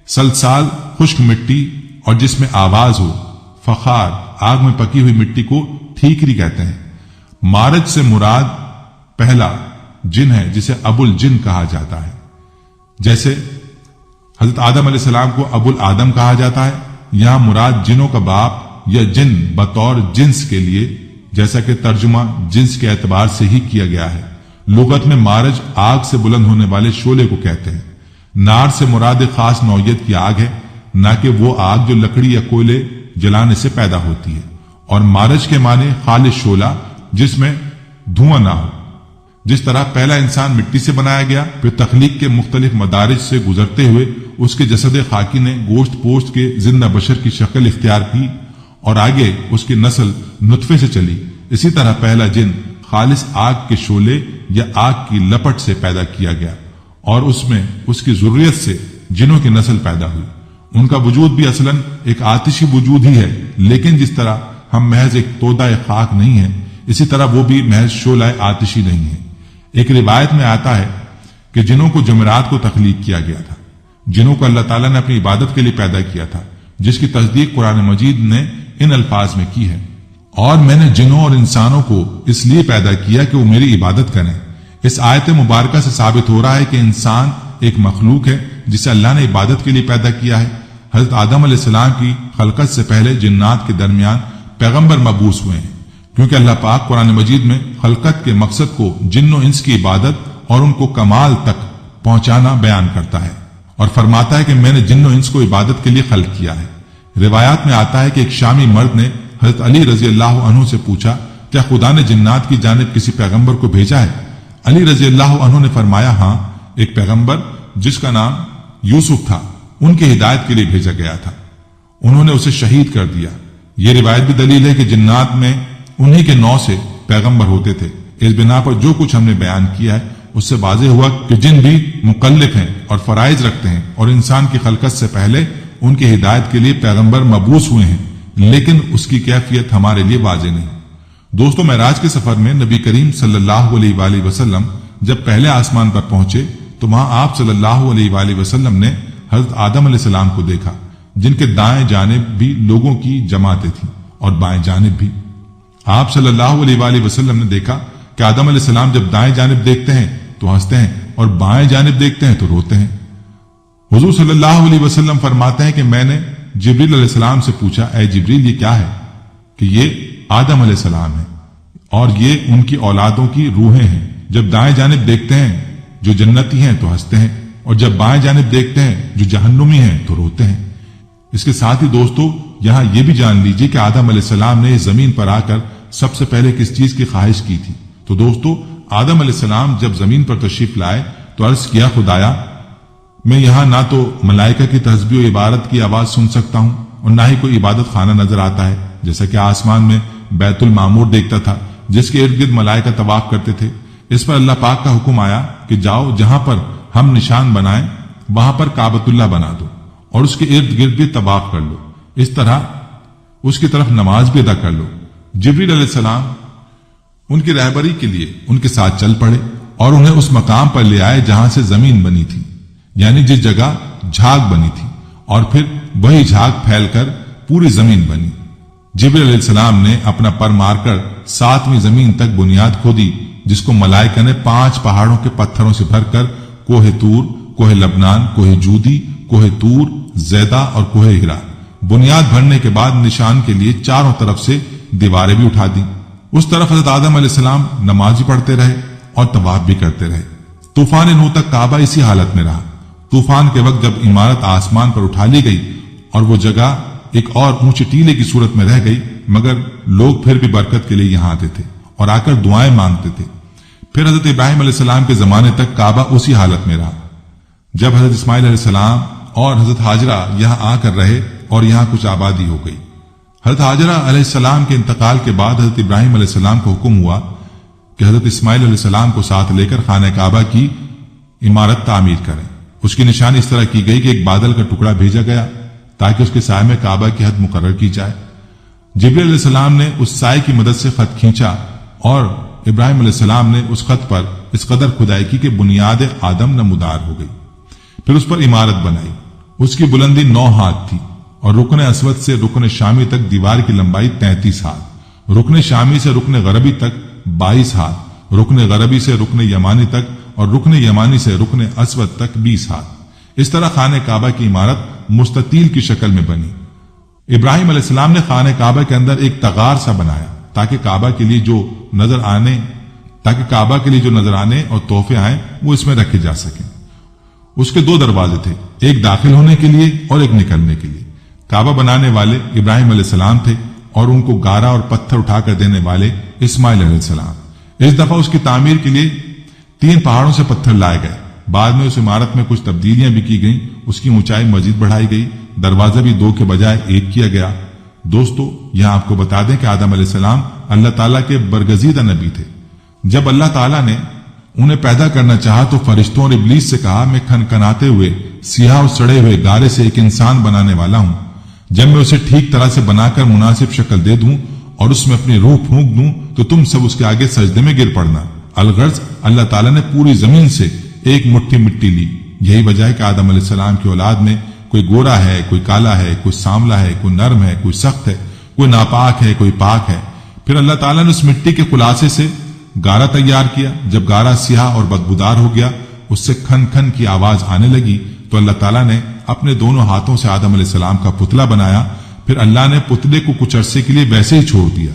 سلسال خشک مٹی اور جس میں آواز ہو، فخار آگ میں پکی ہوئی مٹی کو ٹھیکری کہتے ہیں۔ مارج سے مراد پہلا جن ہے جسے ابو الجن کہا جاتا ہے، جیسے حضرت آدم علیہ السلام کو ابو الآدم کہا جاتا ہے۔ یہاں مراد جنوں کا باپ یا جن بطور جنس کے لیے، جیسا کہ ترجمہ جنس کے اعتبار سے ہی کیا گیا ہے۔ لغت میں مارج آگ سے بلند ہونے والے شعلے کو کہتے ہیں۔ نار سے مراد خاص نوعیت کی آگ ہے، نہ کہ وہ آگ جو لکڑی یا کوئلے جلانے سے پیدا ہوتی ہے۔ اور مارج کے معنی خالص شعلہ جس میں دھواں نہ ہو۔ جس طرح پہلا انسان مٹی سے بنایا گیا، پھر تخلیق کے مختلف مدارج سے گزرتے ہوئے اس کے جسد خاکی نے گوشت پوشت کے زندہ بشر کی شکل اختیار کی اور آگے اس کی نسل نطفے سے چلی، اسی طرح پہلا جن خالص آگ کے شعلے یا آگ کی لپٹ سے پیدا کیا گیا اور اس میں اس کی ذریت سے جنوں کی نسل پیدا ہوئی۔ ان کا وجود بھی اصلاً ایک آتشی وجود ہی ہے، لیکن جس طرح ہم محض ایک تودہ خاک نہیں ہیں، اسی طرح وہ بھی محض شعلہ آتشی نہیں ہے۔ ایک روایت میں آتا ہے کہ جنوں کو جمعرات کو تخلیق کیا گیا تھا۔ جنوں کو اللہ تعالیٰ نے اپنی عبادت کے لیے پیدا کیا تھا، جس کی تصدیق قرآن مجید نے ان الفاظ میں کی ہے، اور میں نے جنوں اور انسانوں کو اس لیے پیدا کیا کہ وہ میری عبادت کریں۔ اس آیت مبارکہ سے ثابت ہو رہا ہے کہ انسان ایک مخلوق ہے جسے اللہ نے عبادت کے لیے پیدا کیا ہے۔ حضرت آدم علیہ السلام کی خلقت سے پہلے جنات کے درمیان پیغمبر مبعوث ہوئے ہیں، کیونکہ اللہ پاک قرآن مجید میں خلقت کے مقصد کو جن و انس کی عبادت اور ان کو کمال تک پہنچانا بیان کرتا ہے اور فرماتا ہے کہ میں نے جن و انس کو عبادت کے لیے خلق کیا ہے۔ روایات میں آتا ہے کہ ایک شامی مرد نے حضرت علی رضی اللہ عنہ سے پوچھا، کیا خدا نے جنات کی جانب کسی پیغمبر کو بھیجا ہے؟ علی رضی اللہ عنہ نے فرمایا، ہاں، ایک پیغمبر جس کا نام یوسف تھا، ان کی ہدایت کے لیے بھیجا گیا تھا، انہوں نے اسے شہید کر دیا۔ یہ روایت بھی دلیل ہے کہ جنات میں انہی کے نو سے پیغمبر ہوتے تھے۔ اس بنا پر جو کچھ ہم نے بیان کیا ہے اس سے واضح ہوا کہ جن بھی مکلف ہیں اور فرائض رکھتے ہیں اور انسان کی خلقت سے پہلے ان کی ہدایت کے لیے پیغمبر مبعوث ہوئے ہیں، لیکن اس کی کیفیت ہمارے لیے واضح نہیں۔ دوستو، معراج کے سفر میں نبی کریم صلی اللہ علیہ وآلہ وسلم جب پہلے آسمان پر پہنچے تو وہاں آپ صلی اللہ علیہ وآلہ وسلم نے حضرت آدم علیہ السلام کو دیکھا، جن کے دائیں جانب بھی لوگوں کی جماعتیں تھیں اور بائیں جانب بھی۔ آپ صلی اللہ علیہ وآلہ وسلم نے دیکھا کہ آدم علیہ السلام جب دائیں جانب دیکھتے ہیں تو ہنستے ہیں اور بائیں جانب دیکھتے ہیں تو روتے ہیں۔ حضور صلی اللہ علیہ وسلم فرماتے ہیں کہ میں نے جبریل علیہ السلام سے پوچھا، اے جبریل، یہ کیا ہے؟ کہ یہ آدم علیہ السلام ہے اور یہ ان کی اولادوں کی روحیں ہیں۔ جب دائیں جانب دیکھتے ہیں جو جنتی ہیں تو ہنستے ہیں، اور جب بائیں جانب دیکھتے ہیں جو جہنمی ہیں تو روتے ہیں۔ اس کے ساتھ ہی دوستو، یہاں یہ بھی جان لیجئے کہ آدم علیہ السلام نے اس زمین پر آ کر سب سے پہلے کس چیز کی خواہش کی تھی؟ تو دوستو، آدم علیہ السلام جب زمین پر تشریف لائے تو عرض کیا، خدایا، میں یہاں نہ تو ملائکہ کی تسبیح و عبادت کی آواز سن سکتا ہوں اور نہ ہی کوئی عبادت خانہ نظر آتا ہے، جیسا کہ آسمان میں بیت المعمور دیکھتا تھا جس کے ارد گرد ملائکہ طواف کرتے تھے۔ اس پر اللہ پاک کا حکم آیا کہ جاؤ، جہاں پر ہم نشان بنائیں وہاں پر کعبۃ اللہ بنا دو اور اس کے ارد گرد بھی طواف کر لو، اس طرح اس کی طرف نماز بھی ادا کر لو۔ جبریل علیہ السلام ان کی رہبری کے لیے ان کے ساتھ چل پڑے اور انہیں اس مقام پر لے آئے جہاں سے زمین بنی تھی، یعنی جس جگہ جھاگ بنی تھی، اور پھر وہی جھاگ پھیل کر پوری زمین بنی۔ جبریل علیہ السلام نے اپنا پر مار کر 7ویں زمین تک بنیاد کھودی، جس کو ملائکہ نے 5 پہاڑوں کے پتھروں سے بھر کر کوہ طور، کوہ لبنان، کوہ جودی، کوہ طور، زیدہ اور کوہ ہرا بنیاد بھرنے کے بعد نشان کے لیے چاروں طرف سے دیواریں بھی اٹھا دیں۔ اس طرف حضرت آدم علیہ السلام نماز بھی پڑھتے رہے اور طواف بھی کرتے رہے۔ طوفان نوح تک کعبہ اسی حالت میں رہا۔ طوفان کے وقت جب عمارت آسمان پر اٹھا لی گئی اور وہ جگہ ایک اور اونچے ٹیلے کی صورت میں رہ گئی، مگر لوگ پھر بھی برکت کے لیے یہاں آتے تھے اور آ کر دعائیں مانگتے تھے۔ پھر حضرت ابراہیم علیہ السلام کے زمانے تک کعبہ اسی حالت میں رہا۔ جب حضرت اسماعیل علیہ السلام اور حضرت حاجرہ یہاں آ کر رہے اور یہاں کچھ آبادی ہو گئی۔ حضرت حاجرہ علیہ السلام کے انتقال کے بعد حضرت ابراہیم علیہ السلام کو حکم ہوا کہ حضرت اسماعیل علیہ السلام کو ساتھ لے کر خانہ کعبہ کی عمارت تعمیر کریں۔ اس کی نشانی اس طرح کی گئی کہ ایک بادل کا ٹکڑا بھیجا گیا تاکہ اس کے سائے میں کعبہ کی حد مقرر کی جائے۔ جبریل علیہ السلام نے اس سائے کی مدد سے خط کھینچا اور ابراہیم علیہ السلام نے اس خط پر اس قدر کھدائی کی کہ بنیاد آدم نمودار ہو گئی۔ پھر اس پر عمارت بنائی۔ اس کی بلندی 9 ہاتھ تھی اور رکن اسود سے رکن شامی تک دیوار کی لمبائی 33 ہاتھ، رکن شامی سے رکن غربی تک 22 ہاتھ، رکن غربی سے رکن یمانی تک اور رکن یمانی سے رکن اسود تک 20 ہاتھ۔ اس طرح خانہ کعبہ کی عمارت مستطیل کی شکل میں بنی۔ ابراہیم علیہ السلام نے خانہ کعبہ کے اندر ایک تغار سا بنایا تاکہ کعبہ کے لیے جو نظر آنے اور تحفے آئیں وہ اس میں رکھے جا سکیں۔ اس کے 2 دروازے تھے، ایک داخل ہونے کے لیے اور ایک نکلنے کے لیے۔ کعبہ بنانے والے ابراہیم علیہ السلام تھے اور ان کو گارا اور پتھر اٹھا کر دینے والے اسماعیل علیہ السلام۔ اس دفعہ اس کی تعمیر کے لیے 3 پہاڑوں سے پتھر لائے گئے۔ بعد میں اس عمارت میں کچھ تبدیلیاں بھی کی گئیں، اس کی اونچائی مزید بڑھائی گئی، دروازہ بھی 2 کے بجائے 1 کیا گیا۔ دوستو، یہاں آپ کو بتا دیں کہ آدم علیہ السلام اللہ تعالیٰ کے برگزیدہ نبی تھے۔ جب اللہ تعالیٰ نے انہیں پیدا کرنا چاہا تو فرشتوں اور ابلیس سے کہا، میں کھنکھناتے ہوئے سیاہ اور سڑے ہوئے گارے سے ایک انسان بنانے والا ہوں۔ جب میں اسے ٹھیک طرح سے بنا کر مناسب شکل دے دوں اور اس میں اپنی روح پھونک دوں تو تم سب اس کے آگے سجدے میں گر پڑنا۔ الغرض اللہ تعالیٰ نے پوری زمین سے ایک مٹھی مٹی لی۔ یہی وجہ ہے کہ آدم علیہ السلام کی اولاد میں کوئی گورا ہے، کوئی کالا ہے، کوئی سانولا ہے، کوئی نرم ہے، کوئی سخت ہے، کوئی ناپاک ہے، کوئی پاک ہے۔ پھر اللہ تعالیٰ نے اس مٹی کے خلاصے سے گارا تیار کیا۔ جب گارا سیاہ اور بدبودار ہو گیا، اس سے کھن کھن کی آواز آنے لگی تو اللہ تعالیٰ نے اپنے دونوں ہاتھوں سے آدم علیہ السلام کا پتلا بنایا۔ پھر اللہ نے پتلے کو کچھ عرصے کے لیے ویسے ہی چھوڑ دیا۔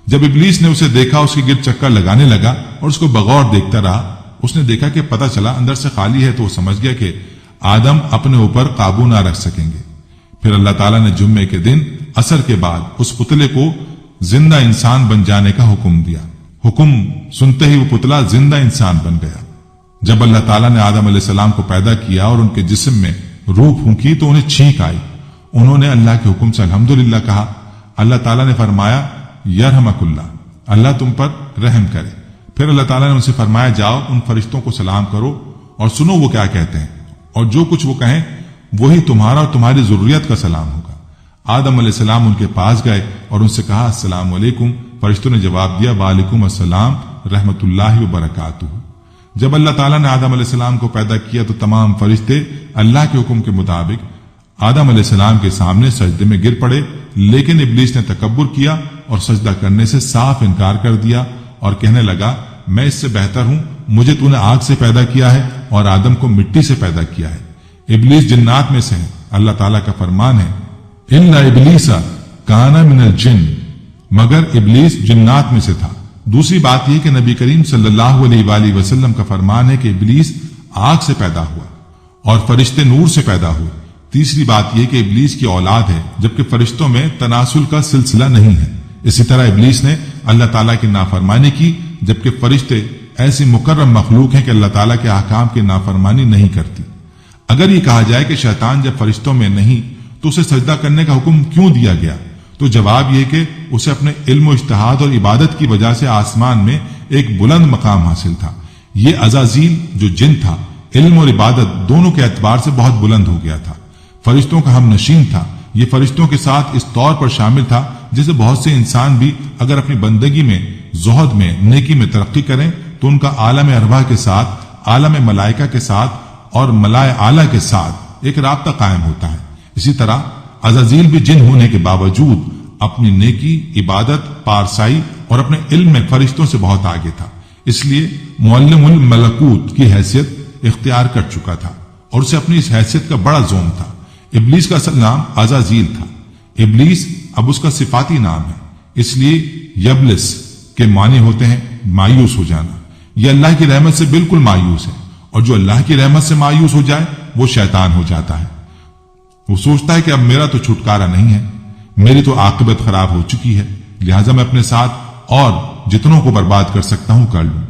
جب ابلیس نے اسے دیکھا، اس کے گرد چکر لگانے لگا اور اس کو بغور دیکھتا رہا۔ اس نے دیکھا کہ پتہ چلا اندر سے خالی ہے، تو وہ سمجھ گیا کہ آدم اپنے اوپر قابو نہ رکھ سکیں گے۔ پھر اللہ تعالیٰ نے جمعے کے دن عصر کے بعد اس پتلے کو زندہ انسان بن جانے کا حکم دیا۔ حکم سنتے ہی وہ پتلا زندہ انسان بن گیا۔ جب اللہ تعالیٰ نے آدم علیہ السلام کو پیدا کیا اور ان کے جسم میں روح پھونکی تو انہیں چھینک آئی۔ انہوں نے اللہ کے حکم سے الحمدللہ کہا۔ اللہ تعالیٰ نے فرمایا، یرحمک اللہ، اللہ تم پر رحم کرے۔ پھر اللہ تعالیٰ نے ان سے فرمایا، جاؤ ان فرشتوں کو سلام کرو اور سنو وہ کیا کہتے ہیں، اور جو کچھ وہ کہیں وہی تمہارا اور تمہاری ذریت کا سلام ہوگا۔ آدم علیہ السلام ان کے پاس گئے اور ان سے کہا، السلام علیکم۔ فرشتوں نے جواب دیا، وعلیکم السلام رحمت اللہ وبرکاتہ۔ جب اللہ تعالیٰ نے آدم علیہ السلام کو پیدا کیا تو تمام فرشتے اللہ کے حکم کے مطابق آدم علیہ السلام کے سامنے سجدے میں گر پڑے، لیکن ابلیس نے تکبر کیا اور سجدہ کرنے سے صاف انکار کر دیا اور کہنے لگا، میں اس سے بہتر ہوں، مجھے تو نے آگ سے پیدا کیا ہے اور آدم کو مٹی سے پیدا کیا ہے۔ ابلیس جنات میں سے ہے۔ اللہ تعالیٰ کا فرمان ہے، اِنَّ ابلیس کان من الجن، مگر ابلیس جنات میں سے تھا۔ دوسری بات یہ کہ نبی کریم صلی اللہ علیہ وآلہ وسلم کا فرمان ہے کہ ابلیس آگ سے پیدا ہوا اور فرشتے نور سے پیدا ہوئے۔ تیسری بات یہ کہ ابلیس کی اولاد ہے، جبکہ فرشتوں میں تناسل کا سلسلہ نہیں ہے۔ اسی طرح ابلیس نے اللہ تعالیٰ کی نافرمانی کی، جبکہ فرشتے ایسی مکرم مخلوق ہیں کہ اللہ تعالیٰ کے احکام کی نافرمانی نہیں کرتی۔ اگر یہ کہا جائے کہ شیطان جب فرشتوں میں نہیں تو اسے سجدہ کرنے کا حکم کیوں دیا گیا، تو جواب یہ کہ اسے اپنے علم و اجتہاد اور عبادت کی وجہ سے آسمان میں ایک بلند مقام حاصل تھا۔ یہ عزازیل جو جن تھا، علم اور عبادت دونوں کے اعتبار سے بہت بلند ہو گیا تھا، فرشتوں کا ہم نشین تھا۔ یہ فرشتوں کے ساتھ اس طور پر شامل تھا جیسے بہت سے انسان بھی اگر اپنی بندگی میں، زہد میں، نیکی میں ترقی کریں تو ان کا عالم ارواح کے ساتھ، عالم ملائکہ کے ساتھ اور ملائے اعلیٰ کے ساتھ ایک رابطہ قائم ہوتا ہے۔ اسی طرح عزازیل بھی جن ہونے کے باوجود اپنی نیکی، عبادت، پارسائی اور اپنے علم میں فرشتوں سے بہت آگے تھا، اس لیے معلم الملکوت کی حیثیت اختیار کر چکا تھا اور اسے اپنی اس حیثیت کا بڑا زوم تھا۔ ابلیس کا اصل نام عزازیل تھا۔ ابلیس اب اس کا صفاتی نام ہے، اس لیے یبلس کے معنی ہوتے ہیں مایوس ہو جانا۔ یہ اللہ کی رحمت سے بالکل مایوس ہے، اور جو اللہ کی رحمت سے مایوس ہو جائے وہ شیطان ہو جاتا ہے۔ وہ سوچتا ہے کہ اب میرا تو چھٹکارا نہیں ہے، میری تو عاقبت خراب ہو چکی ہے، لہٰذا میں اپنے ساتھ اور جتنوں کو برباد کر سکتا ہوں کر لوں۔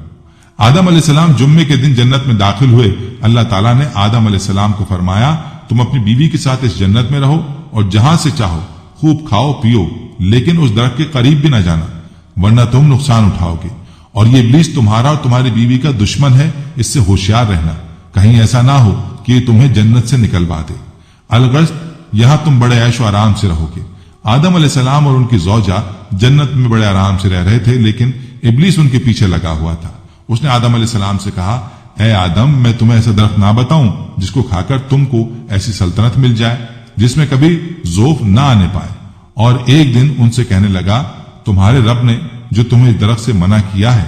آدم علیہ السلام جمعے کے دن جنت میں داخل ہوئے۔ اللہ تعالیٰ نے آدم علیہ السلام کو فرمایا، تم اپنی بیوی کے ساتھ اس جنت میں رہو اور جہاں سے چاہو خوب کھاؤ پیو، لیکن اس درخت کے قریب بھی نہ جانا ورنہ تم نقصان اٹھاؤ گے، اور یہ ابلیس تمہارا اور تمہاری بیوی کا دشمن ہے، اس سے ہوشیار رہنا، کہیں ایسا نہ ہو کہ یہ تمہیں جنت سے نکلوا دے۔ الغرض یہاں تم بڑے عیش و آرام سے رہو گے۔ آدم علیہ السلام اور ان کی زوجہ جنت میں بڑے آرام سے رہ رہے تھے، لیکن ابلیس ان کے پیچھے لگا ہوا تھا۔ اس نے آدم علیہ السلام سے کہا، اے آدم، میں تمہیں ایسا درخت نہ بتاؤں جس کو کھا کر تم کو ایسی سلطنت مل جائے جس میں کبھی ذوف نہ آنے پائے۔ اور ایک دن ان سے کہنے لگا، تمہارے رب نے جو تمہیں اس درخت سے منع کیا ہے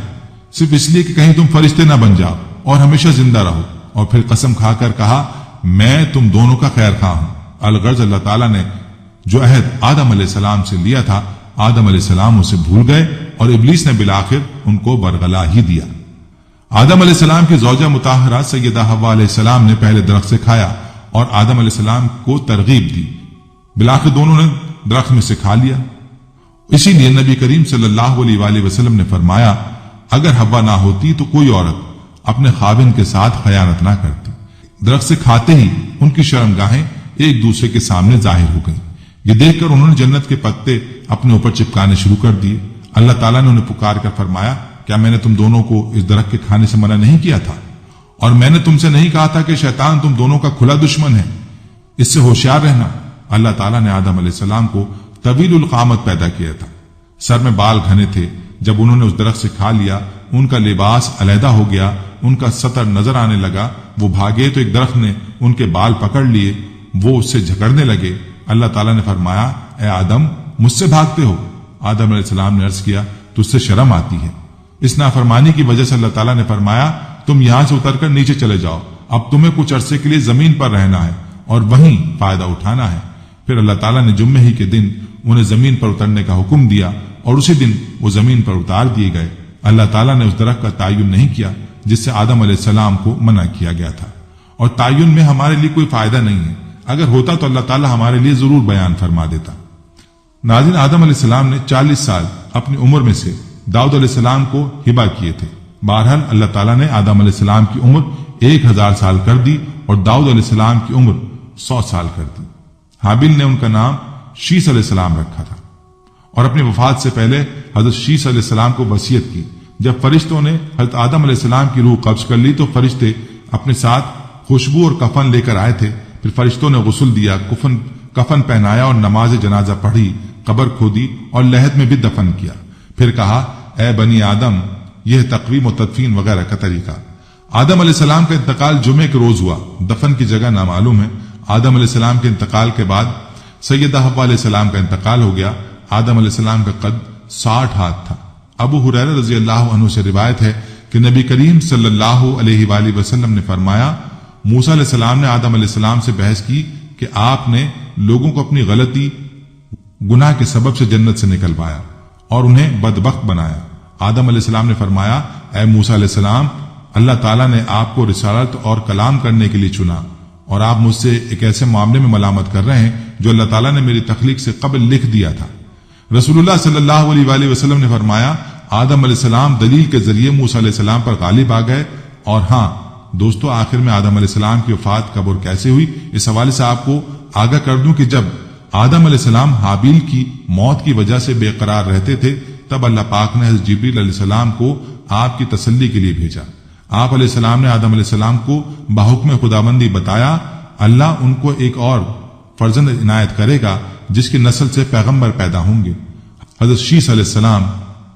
صرف اس لیے کہ کہیں تم فرشتے نہ بن جاؤ اور ہمیشہ زندہ رہو، اور پھر قسم کھا کر کہا، میں تم دونوں کا خیر خواہ ہوں۔ الغرض اللہ تعالیٰ نے جو عہد آدم علیہ السلام سے لیا تھا، آدم علیہ السلام اسے بھول گئے اور ابلیس نے بالآخر ان کو برگلا ہی دیا۔ آدم علیہ السلام کی زوجہ مطہرہ سیدہ حوا علیہ السلام نے پہلے درخت سے کھایا اور آدم علیہ السلام کو ترغیب دی، بالآخر دونوں نے درخت میں سے کھا لیا۔ اسی لیے نبی کریم صلی اللہ علیہ وآلہ وسلم نے فرمایا، اگر حوا نہ ہوتی تو کوئی عورت اپنے خاوند کے ساتھ خیانت نہ کرتی۔ درخت سے کھاتے ہی ان کی شرمگاہیں ایک دوسرے کے سامنے ظاہر ہو گئیں۔ یہ دیکھ کر انہوں نے جنت کے پتے اپنے اوپر چپکانے شروع کر دیے۔ اللہ تعالیٰ نے انہیں پکار کر فرمایا، کیا میں نے تم دونوں کو اس درخت کے کھانے سے منع نہیں کیا تھا؟ اور میں نے تم سے نہیں کہا تھا کہ شیطان تم دونوں کا کھلا دشمن ہے؟ اس سے ہوشیار رہنا۔ اللہ تعالیٰ نے آدم علیہ السلام کو طویل القامت پیدا کیا تھا، سر میں بال گھنے تھے۔ جب انہوں نے اس درخت سے کھا لیا، ان کا لباس علیحدہ ہو گیا، ان کا سطر نظر آنے لگا۔ وہ بھاگے تو ایک درخت نے ان کے بال پکڑ لیے، وہ اس سے جھگڑنے لگے۔ اللہ تعالیٰ نے فرمایا، اے آدم، مجھ سے بھاگتے ہو؟ آدم علیہ السلام نے عرض کیا، تجھ سے شرم آتی ہے؟ اس نافرمانی کی وجہ سے اللہ تعالیٰ نے فرمایا، تم یہاں سے اتر کر نیچے چلے جاؤ، اب تمہیں کچھ عرصے کے لیے زمین پر رہنا ہے اور وہیں فائدہ اٹھانا ہے۔ پھر اللہ تعالیٰ نے جمعے ہی کے دن انہیں زمین پر اترنے کا حکم دیا اور اسی دن وہ زمین پر اتار دیے گئے۔ اللہ تعالیٰ نے اس درخت کا تعین نہیں کیا جس سے آدم علیہ السلام کو منع کیا گیا تھا، اور تعین میں ہمارے لیے کوئی فائدہ نہیں ہے۔ اگر ہوتا تو اللہ تعالیٰ ہمارے لیے ضرور بیان فرما دیتا۔ ناظرین، آدم علیہ السلام نے 40 سال اپنی عمر میں سے داؤد علیہ السلام کو ہبہ کیے تھے۔ بہرحال اللہ تعالیٰ نے آدم علیہ السلام کی عمر 1000 سال کر دی اور داؤد علیہ السلام کی عمر 100 سال کر دی۔ حابیل نے ان کا نام شیس علیہ السلام رکھا تھا اور اپنی وفات سے پہلے حضرت شیس علیہ السلام کو وصیت کی۔ جب فرشتوں نے حضرت آدم علیہ السلام کی روح قبض کر لی تو فرشتے اپنے ساتھ خوشبو اور کفن لے کر آئے تھے۔ پھر فرشتوں نے غسل دیا، کفن پہنایا اور نماز جنازہ پڑھی، قبر کھودی اور لحد میں بھی دفن کیا۔ پھر کہا، اے بنی آدم، یہ تقویم و تدفین وغیرہ کا طریقہ۔ آدم علیہ السلام کا انتقال جمعے کے روز ہوا، دفن کی جگہ نامعلوم ہے۔ آدم علیہ السلام کے انتقال کے بعد سیدہ حوا علیہ السلام کا انتقال ہو گیا۔ آدم علیہ السلام کا قد 60 ہاتھ تھا۔ ابو ہریرہ رضی اللہ عنہ سے روایت ہے کہ نبی کریم صلی اللہ علیہ وآلہ وسلم نے فرمایا، موسیٰ علیہ السلام نے آدم علیہ السلام سے بحث کی کہ آپ نے لوگوں کو اپنی غلطی گناہ کے سبب سے جنت سے نکلوایا اور انہیں بدبخت بنایا۔ آدم علیہ السلام نے فرمایا، اے موسیٰ علیہ السلام، اللہ تعالیٰ نے آپ کو رسالت اور کلام کرنے کے لیے چنا اور آپ مجھ سے ایک ایسے معاملے میں ملامت کر رہے ہیں جو اللہ تعالیٰ نے میری تخلیق سے قبل لکھ دیا تھا۔ رسول اللہ صلی اللہ علیہ وآلہ وسلم نے فرمایا، آدم علیہ السلام دلیل کے ذریعے موسیٰ علیہ السلام پر غالب آ گئے۔ اور ہاں دوستو، آخر میں آدم علیہ السلام کی وفات کب اور کیسے ہوئی، اس حوالے سے آپ کو آگاہ کر دوں کہ جب آدم علیہ السلام حابیل کی موت کی وجہ سے بے قرار رہتے تھے، تب اللہ پاک نے حضرت جبریل علیہ السلام کو آپ کی تسلی کے لیے بھیجا۔ آپ علیہ السلام نے آدم علیہ السلام کو بحکم خداوندی بتایا، اللہ ان کو ایک اور فرزند عنایت کرے گا جس کی نسل سے پیغمبر پیدا ہوں گے۔ حضرت شیس علیہ السلام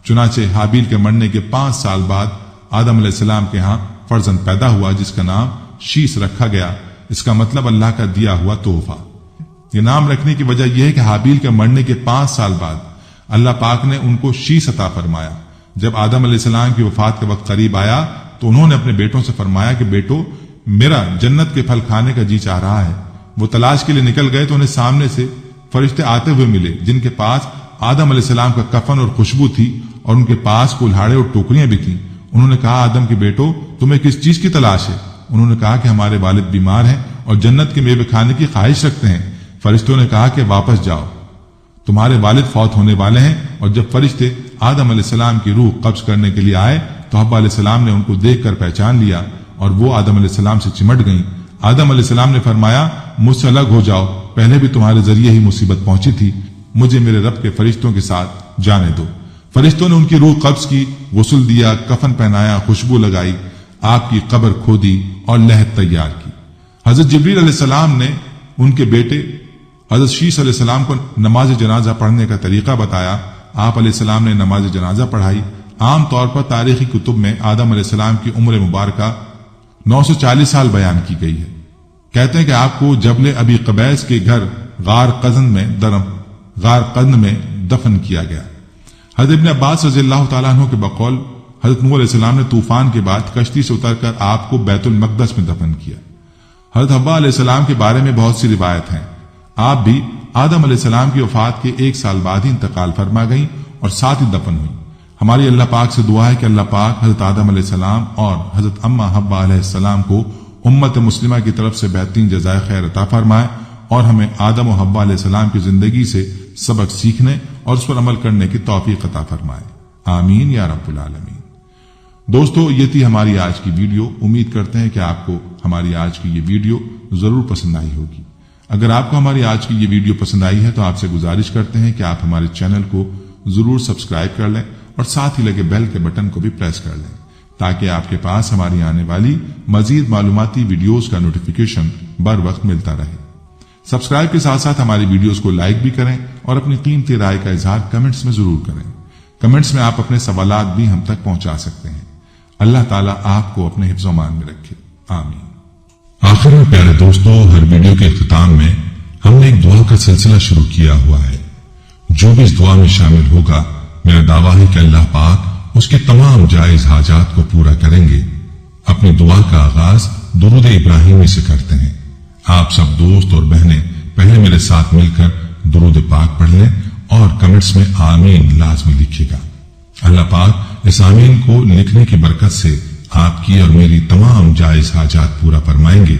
چنانچہ حابیل کے مرنے کے 5 سال بعد آدم علیہ السلام کے ہاں فرزند پیدا ہوا جس کا نام شیس رکھا گیا۔ اس کا مطلب اللہ کا دیا ہوا تحفہ۔ یہ نام رکھنے کی وجہ یہ ہے کہ حابیل کے مرنے کے 5 سال بعد اللہ پاک نے ان کو شیس عطا فرمایا۔ جب آدم علیہ السلام کی وفات کا وقت قریب آیا تو انہوں نے اپنے بیٹوں سے فرمایا کہ بیٹو، میرا جنت کے پھل کھانے کا جی چاہ رہا ہے۔ وہ تلاش کے لیے نکل گئے تو انہیں سامنے سے فرشتے آتے ہوئے ملے جن کے پاس آدم علیہ السلام کا کفن اور خوشبو تھی اور ان کے پاس کلہاڑے اور ٹوکریاں بھی تھیں۔ انہوں نے کہا، آدم کے بیٹو، تمہیں کس چیز کی تلاش ہے؟ انہوں نے کہا کہ ہمارے والد بیمار ہیں اور جنت کے میوے کھانے کی خواہش رکھتے ہیں۔ فرشتوں نے کہا کہ واپس جاؤ، تمہارے والد فوت ہونے والے ہیں۔ اور جب فرشتے آدم علیہ السلام کی روح قبض کرنے کے لیے آئے تو حوا علیہ السلام نے ان کو دیکھ کر پہچان لیا اور وہ آدم علیہ السلام سے چمٹ گئیں۔ آدم علیہ السلام نے فرمایا، مجھ سے الگ ہو جاؤ، پہلے بھی تمہارے ذریعے ہی مصیبت پہنچی تھی، مجھے میرے رب کے فرشتوں کے ساتھ جانے دو۔ فرشتوں نے ان کی روح قبض کی، غسل دیا، کفن پہنایا، خوشبو لگائی، آپ کی قبر کھودی اور لحد تیار کی۔ حضرت جبریل علیہ السلام نے ان کے بیٹے حضرت شیس علیہ السلام کو نماز جنازہ پڑھنے کا طریقہ بتایا۔ آپ علیہ السلام نے نماز جنازہ پڑھائی۔ عام طور پر تاریخی کتب میں آدم علیہ السلام کی عمر مبارکہ 940 سال بیان کی گئی ہے۔ کہتے ہیں کہ آپ کو جبل ابی قبیس کے گھر غار قدن میں دفن کیا گیا۔ حضرت ابن عباس رضی اللہ تعالیٰ عنہ کے بقول حضرت نوح علیہ السلام نے طوفان کے بعد کشتی سے اتر کر آپ کو بیت المقدس میں دفن کیا۔ حضرت حوا علیہ السلام کے بارے میں بہت سی روایت ہیں۔ آپ بھی آدم علیہ السلام کی وفات کے 1 سال بعد ہی انتقال فرما گئیں اور ساتھ ہی دفن ہوئی۔ ہماری اللہ پاک سے دعا ہے کہ اللہ پاک حضرت آدم علیہ السلام اور حضرت اما حوا علیہ السلام کو امت مسلمہ کی طرف سے بہترین جزائے خیر عطا فرمائے اور ہمیں آدم و حوا علیہ السلام کی زندگی سے سبق سیکھنے اور اس پر عمل کرنے کی توفیق عطا فرمائے، آمین یا رب العالمین۔ دوستو یہ تھی ہماری آج کی ویڈیو. امید کرتے ہیں کہ آپ کو ہماری آج کی یہ ویڈیو ضرور پسند آئی ہوگی. اگر آپ کو ہماری آج کی یہ ویڈیو پسند آئی ہے تو آپ سے گزارش کرتے ہیں کہ آپ ہمارے چینل کو ضرور سبسکرائب کر لیں اور ساتھ ہی لگے بیل کے بٹن کو بھی پریس کر لیں تاکہ آپ کے پاس ہماری آنے والی مزید معلوماتی ویڈیوز کا نوٹیفیکیشن بر وقت ملتا رہے. سبسکرائب کے ساتھ ساتھ ہماری ویڈیوز کو لائک بھی کریں اور اپنی قیمتی رائے کا اظہار کمنٹس میں ضرور کریں. کمنٹس میں آپ اپنے سوالات بھی ہم تک پہنچا سکتے ہیں. اللہ تعالیٰ آپ کو اپنے حفظ و امان میں رکھے. آمین. آخر میں پیارے دوستو، ہر ویڈیو کے اختتام میں ہم نے ایک دعا کا سلسلہ شروع کیا ہوا ہے. جو بھی اس دعا میں شامل ہوگا میرا دعویٰ ہے کہ اللہ پاک اس کے تمام جائز حاجات کو پورا کریں گے. اپنی دعا کا آغاز درود ابراہیمی سے کرتے ہیں. آپ سب دوست اور بہنیں پہلے میرے ساتھ مل کر درود پاک پڑھ لیں اور کمنٹس میں آمین لازمی لکھیے گا. اللہ پاک اس آمین کو لکھنے کی برکت سے آپ کی اور میری تمام جائز حاجات پورا فرمائیں گے.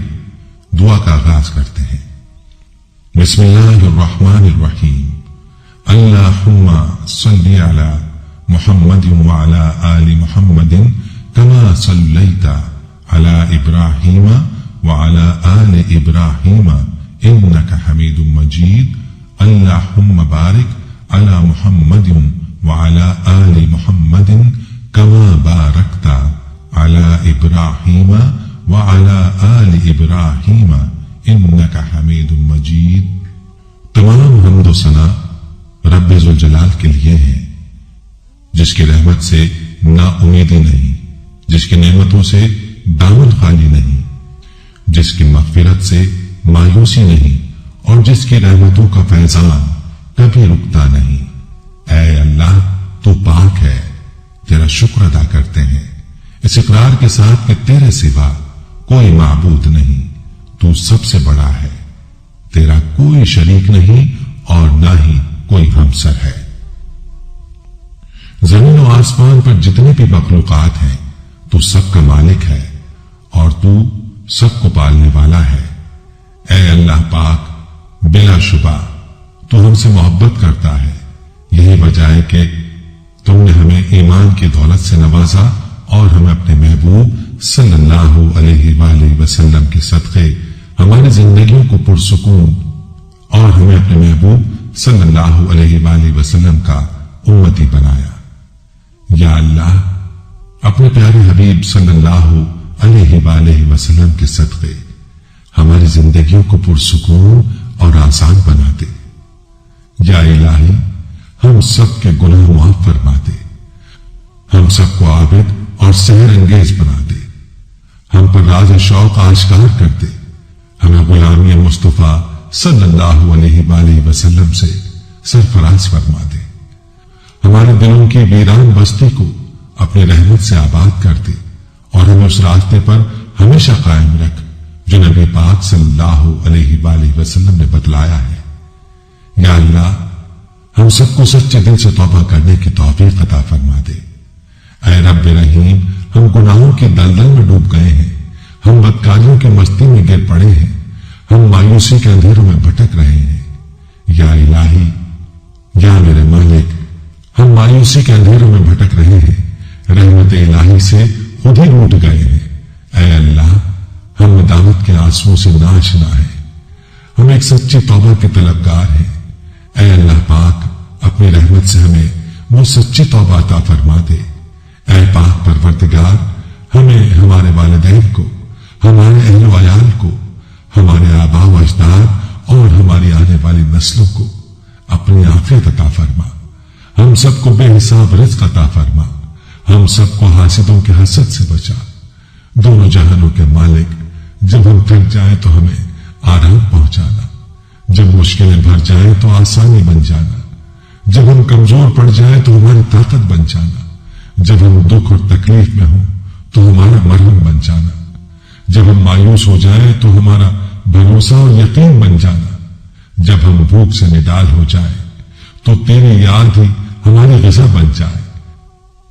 دعا کا آغاز کرتے ہیں. بسم اللہ الرحمن الرحیم. اللہم صلی علی محمد وعلی آل محمد کما صلیت علی ابراہیم وعلی آل ابراہیم انک حمید مجید. اللہم بارک علی محمد وعلی آل محمد کما بارکت علی ابراہیم وعلی آل ابراہیم انک حمید مجید. تمام حمد و ثنا رب ذوالجلال کے لیے ہیں، جس کی رحمت سے نا امیدی نہیں، جس کی نعمتوں سے دامن خالی نہیں، جس کی مغفرت سے مایوسی نہیں اور جس کی رحمتوں کا فیضان کبھی رکتا نہیں. اے اللہ تو پاک ہے، تیرا شکر ادا کرتے ہیں اس اقرار کے ساتھ کہ تیرے سوا کوئی معبود نہیں، تو سب سے بڑا ہے، تیرا کوئی شریک نہیں اور نہ ہی کوئی ہمسر ہے. زمین و آسمان پر جتنے بھی مخلوقات ہیں تو سب کا مالک ہے اور تو سب کو پالنے والا ہے. اے اللہ پاک، بلا شبہ تو ہم سے محبت کرتا ہے. یہی وجہ ہے کہ تم نے ہمیں ایمان کی دولت سے نوازا اور ہمیں اپنے محبوب صلی اللہ علیہ وآلہ وسلم کے صدقے ہماری زندگیوں کو پرسکون اور ہمیں اپنے محبوب صلی اللہ علیہ وآلہ وسلم کا امتی بنایا. یا اللہ، اپنے پیارے حبیب صلی اللہ علیہ وآلہ وسلم کے صدقے ہماری زندگیوں کو پرسکون اور آسان بنا دے. یا الہی، ہم سب کے گناہ معاف فرما دے، ہم سب کو عابد اور سحر انگیز بنا دے، ہم پر راز شوق آشکار کر دے، ہمیں غلامی مصطفیٰ صلی اللہ علیہ وآلہ وسلم سے سرفراز فرما دے. ہمارے دلوں کی ویران بستی کو اپنی رحمت سے آباد کر دے اور ہمیں اس راستے پر ہمیشہ قائم رکھ جو نبی پاک صلی اللہ علیہ وآلہ وسلم نے بتلایا ہے. یا اللہ، ہم سب کو سچے دل سے توبہ کرنے کی توفیق عطا فرما دے. اے رب رحیم، ہم گناہوں کے دلدل میں ڈوب گئے ہیں، ہم بدکاریوں کی مستی میں گر پڑے ہیں، ہم مایوسی کے اندھیروں میں بھٹک رہے ہیں. یا الہی، یا میرے مالک، ہم مایوسی کے اندھیروں میں بھٹک رہے ہیں، رحمت الہی سے خود ہی روٹ گئے ہیں. اے اللہ، ہم ندامت کے آنسوؤں سے ناآشنا ہیں، ہم ایک سچی توبہ کے طلبگار ہیں. اے اللہ پاک، اپنی رحمت سے ہمیں وہ سچی توبہ عطا فرما دے. اے پاک پروردگار، ہمیں، ہمارے والدین کو، ہمارے اہل و عیال کو، ہمارے آباء و اجداد اور ہماری آنے والی نسلوں کو اپنی عافیت عطا فرما. ہم سب کو بے حساب رزق عطا فرما. ہم سب کو حاسدوں کے حسد سے بچا. دونوں جہانوں کے مالک، جب ہم تھک جائیں تو ہمیں آرام پہنچانا، جب مشکلیں بھر جائیں تو آسانی بن جانا، جب ہم کمزور پڑ جائیں تو ہماری طاقت بن جانا، جب ہم دکھ اور تکلیف میں ہوں تو ہمارا مرہم بن جانا، جب ہم مایوس ہو جائیں تو ہمارا بھروسہ اور یقین بن جانا، جب ہم بھوک سے نڈال ہو جائیں تو تیری یاد ہی ہماری غذا بن جائے،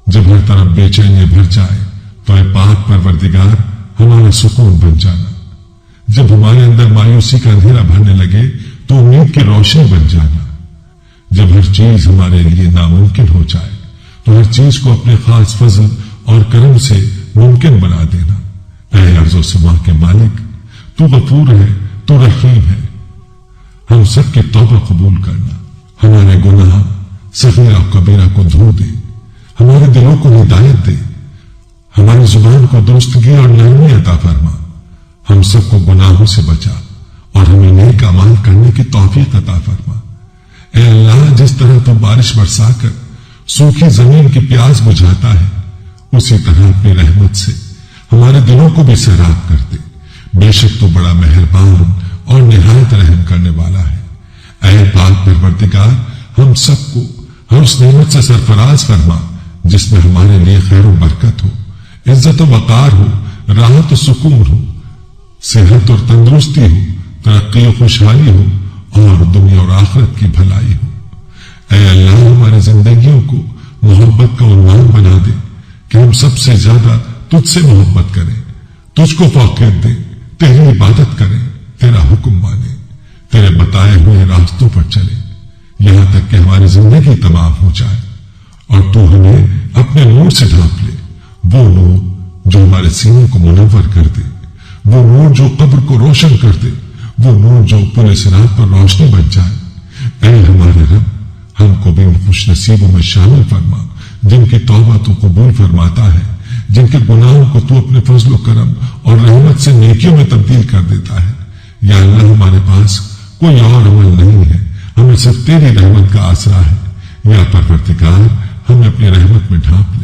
جب ہر طرف بے چینی بھر جائے تو اے پاک پروردگار ہمارا سکون بن جانا، جب ہمارے اندر مایوسی کا اندھیرا بھرنے لگے تو امید کی روشنی بن جانا، جب ہر چیز ہمارے لیے ناممکن ہو جائے تو ہر چیز کو اپنے خاص فضل اور کرم سے ممکن بنا دینا۔ اے ارض و سما کے مالک، تو غفور ہے، تو رحیم ہے، ہم سب کی توبہ قبول کرنا، ہمارے گناہ صغیرہ و کبیرہ کو دھو دے، ہمارے دلوں کو ہدایت دے، ہماری زبان کو درستگی اور نرمی عطا فرما، ہم سب کو گناہوں سے بچا اور ہمیں نیک اعمال کرنے کی توفیق عطا فرما۔ اے اللہ، جس طرح تو بارش برسا کر سوکھی زمین کی پیاس بجھاتا ہے، اسی طرح اپنی رحمت سے ہمارے دلوں کو بھی سیراب کر دے، بے شک تو بڑا مہربان اور نہایت رحم کرنے والا ہے۔ اے پاک پروردگار، ہم سب کو ہر اس نعمت سے سرفراز فرما جس میں ہمارے لیے خیر و برکت ہو، عزت و وقار ہو، راحت و سکون ہو، صحت اور تندرستی ہو، ترقی و خوشحالی ہو اور دنیا اور آخرت کی بھلائی ہو۔ اے اللہ، ہماری زندگیوں کو محبت کا عنوان بنا دے کہ ہم سب سے زیادہ تجھ سے محبت کریں، تجھ کو فوقیت دیں، تیری عبادت کریں، تیرا حکم مانیں، تیرے بتائے ہوئے راستوں پر چلیں، یہاں تک کہ ہماری زندگی تمام ہو جائے اور تو ہمیں اپنے نور سے ڈھانپ لے، وہ نور جو ہمارے سینوں کو منور کر دے، وہ نور جو قبر کو روشن کر دے، وہ نور جو پورے صراط پر روشنی بن جائے۔ اے ہمارے رب، ہم کو بھی ان خوش نصیبوں میں شامل فرما جن کی توبہ تو قبول فرماتا ہے، جن کے گناہوں کو تو اپنے فضل و کرم اور رحمت سے نیکیوں میں تبدیل کر دیتا ہے۔ یا اللہ، ہمارے پاس کوئی اور عمل نہیں ہے، ہمیں صرف تیری رحمت کا آسرا ہے۔ یا پروردگار، ہمیں اپنی رحمت میں ڈھانپ لے۔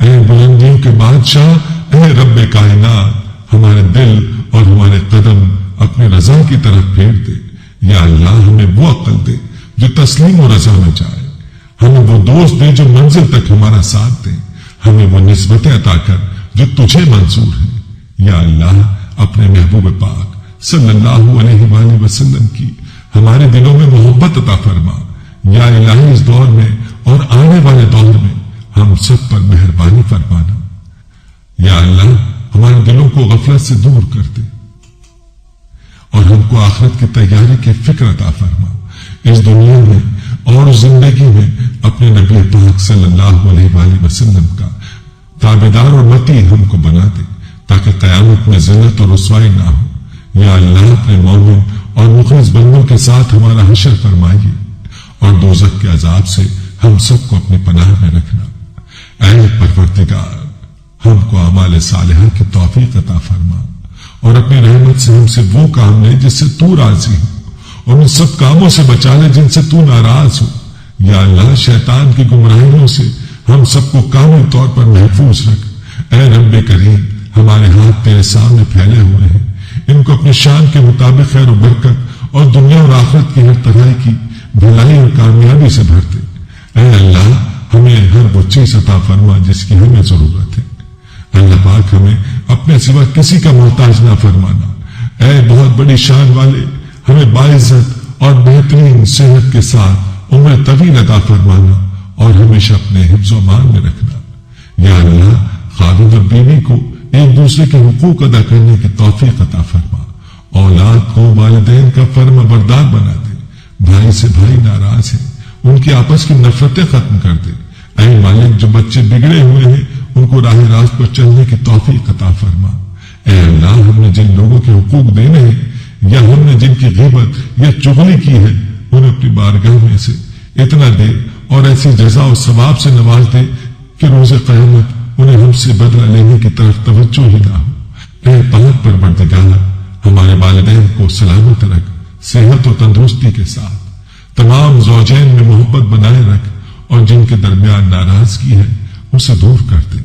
اے بلندیوں کے بادشاہ، اے رب کائنات، ہمارے دل اور ہمارے قدم اپنی رضا کی طرف پھیر دے۔ یا اللہ، ہمیں وہ عقل دے جو تسلیم و رضا میں جائے، ہمیں وہ دوست دے جو منزل تک ہمارا ساتھ دے، ہمیں وہ نسبتیں عطا کر جو تجھے منظور ہیں۔ یا اللہ، اپنے محبوب پاک صلی اللہ علیہ وآلہ وسلم کی ہمارے دلوں میں محبت عطا فرما۔ یا الہی، اس دور میں اور آنے والے دور میں ہم سب پر مہربانی فرمانا۔ یا اللہ، ہمارے دلوں کو غفلت سے دور کر دے اور ہم کو آخرت کی تیاری کی فکر عطا فرما۔ اس دنیا میں اور زندگی میں اپنے نبی پاک صلی اللہ علیہ وآلہ وسلم کا تابعدار اور متی ہم کو بنا دے تاکہ قیامت میں ذلت اور رسوائی نہ ہو۔ یا اللہ، اپنے مومن اور مخلص بندوں کے ساتھ ہمارا حشر فرمائیے اور دوزخ کے عذاب سے ہم سب کو اپنی پناہ میں رکھنا۔ اے پروردگار، ہم کو اعمال صالحہ کی توفیق عطا فرما اور اپنی رحمت سے ہم سے وہ کام لے جس سے تو راضی ہو اور ان سب کاموں سے بچا لے جن سے تو ناراض ہو۔ یا اللہ، شیطان کی گمراہیوں سے ہم سب کو کامل طور پر محفوظ رکھ۔ اے رب کریم، ہمارے ہاتھ تیرے سامنے پھیلے ہوئے ہیں، ان کو اپنی شان کے مطابق خیر و برکت اور دنیا اور آخرت کی ہر طرح کی بھلائی اور کامیابی سے بھر دے۔ اے اللہ، ہمیں ہر وہ چیز عطا فرما جس کی ہمیں ضرورت ہے۔ اللہ پاک، ہمیں اپنے سوا کسی کا محتاج نہ فرمانا۔ اے بہت بڑی شان والے، ہمیں باعزت اور بہترین صحت کے ساتھ عمر طویل عطا فرمانا اور ہمیشہ اپنے حفظ و امان میں رکھنا۔ یا اللہ، خاوند اور بیوی کو ایک دوسرے کے حقوق ادا کرنے کی توفیق عطا فرما، اولاد کو والدین کا فرما بردار بنا دے، بھائی سے بھائی ناراض ہیں ان کی آپس کی نفرتیں ختم کر دے۔ اے مالک، جو بچے بگڑے ہوئے ہیں ان کو راہ راست پر چلنے کی توفیق عطا فرما۔ اے اللہ، ہم نے جن لوگوں کے حقوق دینے ہیں یا ہم نے جن کی غیبت یا چغلی کی ہے انہیں اپنی بارگاہ میں سے اتنا دے اور ایسی جزا و ثواب سے نواز دے کہ روز قیامت انہیں ہم سے بدلہ لینے کی طرف توجہ ہی نہ ہو۔ اے پاک پروردگار، ہمارے والدین کو سلامت رکھ، صحت و تندرستی کے ساتھ تمام زوجین میں محبت بنائے رکھ اور جن کے درمیان ناراضگی ہے اسے دور کر دے۔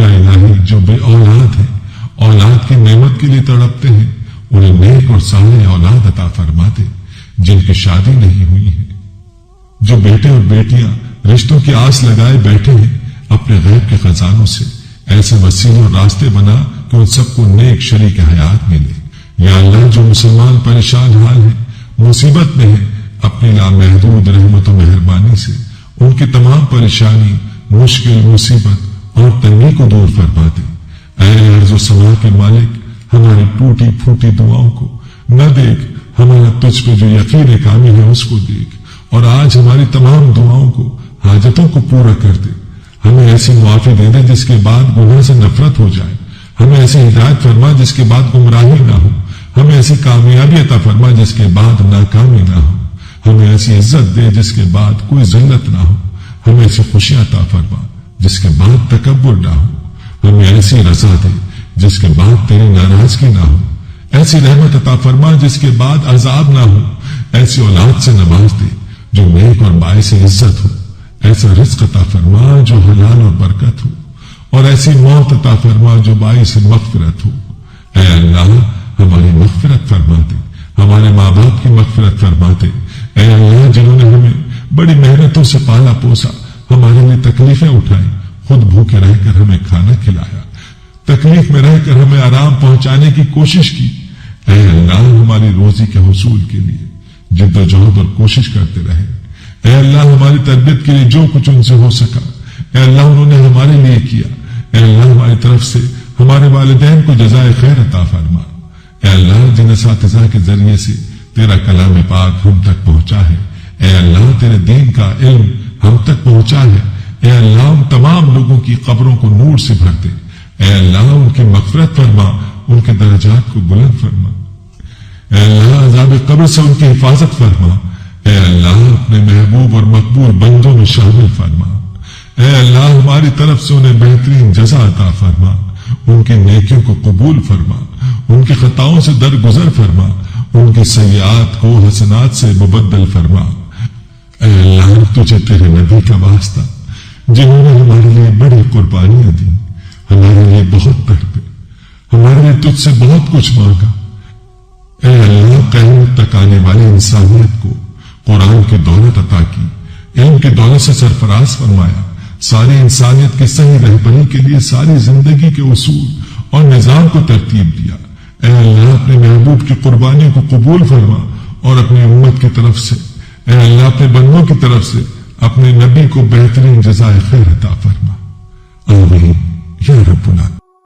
یا الہی، جو بے اولاد ہیں، اولاد کی نعمت کے لیے تڑپتے ہیں، انہیں نیک اور صالح اولاد عطا فرما دے۔ جن کی شادی نہیں ہوئی ہے، جو بیٹے اور بیٹیاں رشتوں کی آس لگائے بیٹھے ہیں، اپنے غیب کے خزانوں سے ایسے وسیلے اور راستے بنا کہ ان سب کو نیک شریک حیات ملے۔ یا اللہ، جو مسلمان پریشان حال ہیں، مصیبت میں ہیں، اپنی لامحدود رحمت و مہربانی سے ان کی تمام پریشانی، مشکل، مصیبت اور تنگی کو دور فرما دے۔ اے ارض و سما کے مالک، ہماری ٹوٹی پھوٹی دعاؤں کو نہ دیکھ، ہمارا تجھ پہ جو یقین کامل ہے اس کو دیکھ اور آج ہماری تمام دعاؤں کو، حاجتوں کو پورا کر دے۔ ہمیں ایسی معافی دے دے جس کے بعد گناہ سے نفرت ہو جائے، ہمیں ایسی ہدایت فرما جس کے بعد گمراہی نہ ہو، ہمیں ایسی کامیابی عطا فرما جس کے بعد ناکامی نہ ہو، ہمیں ایسی عزت دے جس کے بعد کوئی ذلت نہ ہو، ہمیں ایسی خوشی عطا فرما جس کے بعد تکبر نہ ہو، ہمیں ایسی رضا دے جس کے بعد تیری ناراضگی نہ ہو، ایسی رحمت عطا فرما جس کے بعد عذاب نہ ہو، ایسی اولاد سے نواز دے جو نیک اور باعث عزت ہو، ایسا رزق عطا فرما جو حلال اور برکت ہو، اور ایسی موت عطا فرما جو باعث مغفرت ہو۔ اے اللہ ہماری مغفرت فرما دے، ہمارے ماں باپ کی مغفرت فرما دے۔ اے اللہ جنہوں نے ہمیں بڑی محنتوں سے پالا پوسا، ہمارے لیے تکلیفیں اٹھائیں، خود بھوکے رہ کر ہمیں کھانا کھلایا، تکلیف میں رہ کر ہمیں آرام پہنچانے کی کوشش کی۔ اے اللہ ہماری روزی کے حصول کے لیے جد و جہد اور کوشش کرتے رہے۔ اے اللہ ہماری تربیت کے لیے جو کچھ ان سے ہو سکا، اے اللہ انہوں نے ہمارے لیے کیا۔ اے اللہ ہماری طرف سے ہمارے والدین کو جزائے خیر عطا فرما۔ اے اللہ جن اساتذہ کے ذریعے سے تیرا کلام پاک ہم تک پہنچا ہے، اے اللہ تیرے دین کا علم ہم تک پہنچا ہے، اے اللہ ان تمام لوگوں کی قبروں کو نور سے بھر دے۔ اے اللہ ان کی مغفرت فرما، ان کے درجات کو بلند فرما۔ اے اللہ عذاب قبر سے ان کی حفاظت فرما۔ اے اللہ اپنے محبوب اور مقبول بندوں میں شامل فرما۔ اے اللہ ہماری طرف سے انہیں بہترین جزا عطا فرما، ان کی نیکیوں کو قبول فرما، ان کی خطاؤں سے درگزر فرما، ان کی سیئات کو حسنات سے مبدل فرما۔ اے اللہ تجھے تیرے نبی کا واسطہ جنہوں نے ہمارے لیے بڑی قربانیاں دی، ہمارے لیے بہت تڑپے، ہمارے لیے تجھ سے بہت کچھ مانگا۔ اے اللہ قیامت تک آنے والی انسانیت کو قرآن کی دولت عطا کی، علم کی دولت سے سرفراز فرمایا، ساری انسانیت کی صحیح رہبری کے لیے ساری زندگی کے اصول اور نظام کو ترتیب دیا۔ اے اللہ اپنے محبوب کی قربانیوں کو قبول فرما اور اپنی امت کی طرف سے، اے اللہ اپنے بندوں کی طرف سے اپنے نبی کو بہترین جزائے خیر عطا فرما۔ آمین یا رب العالمین۔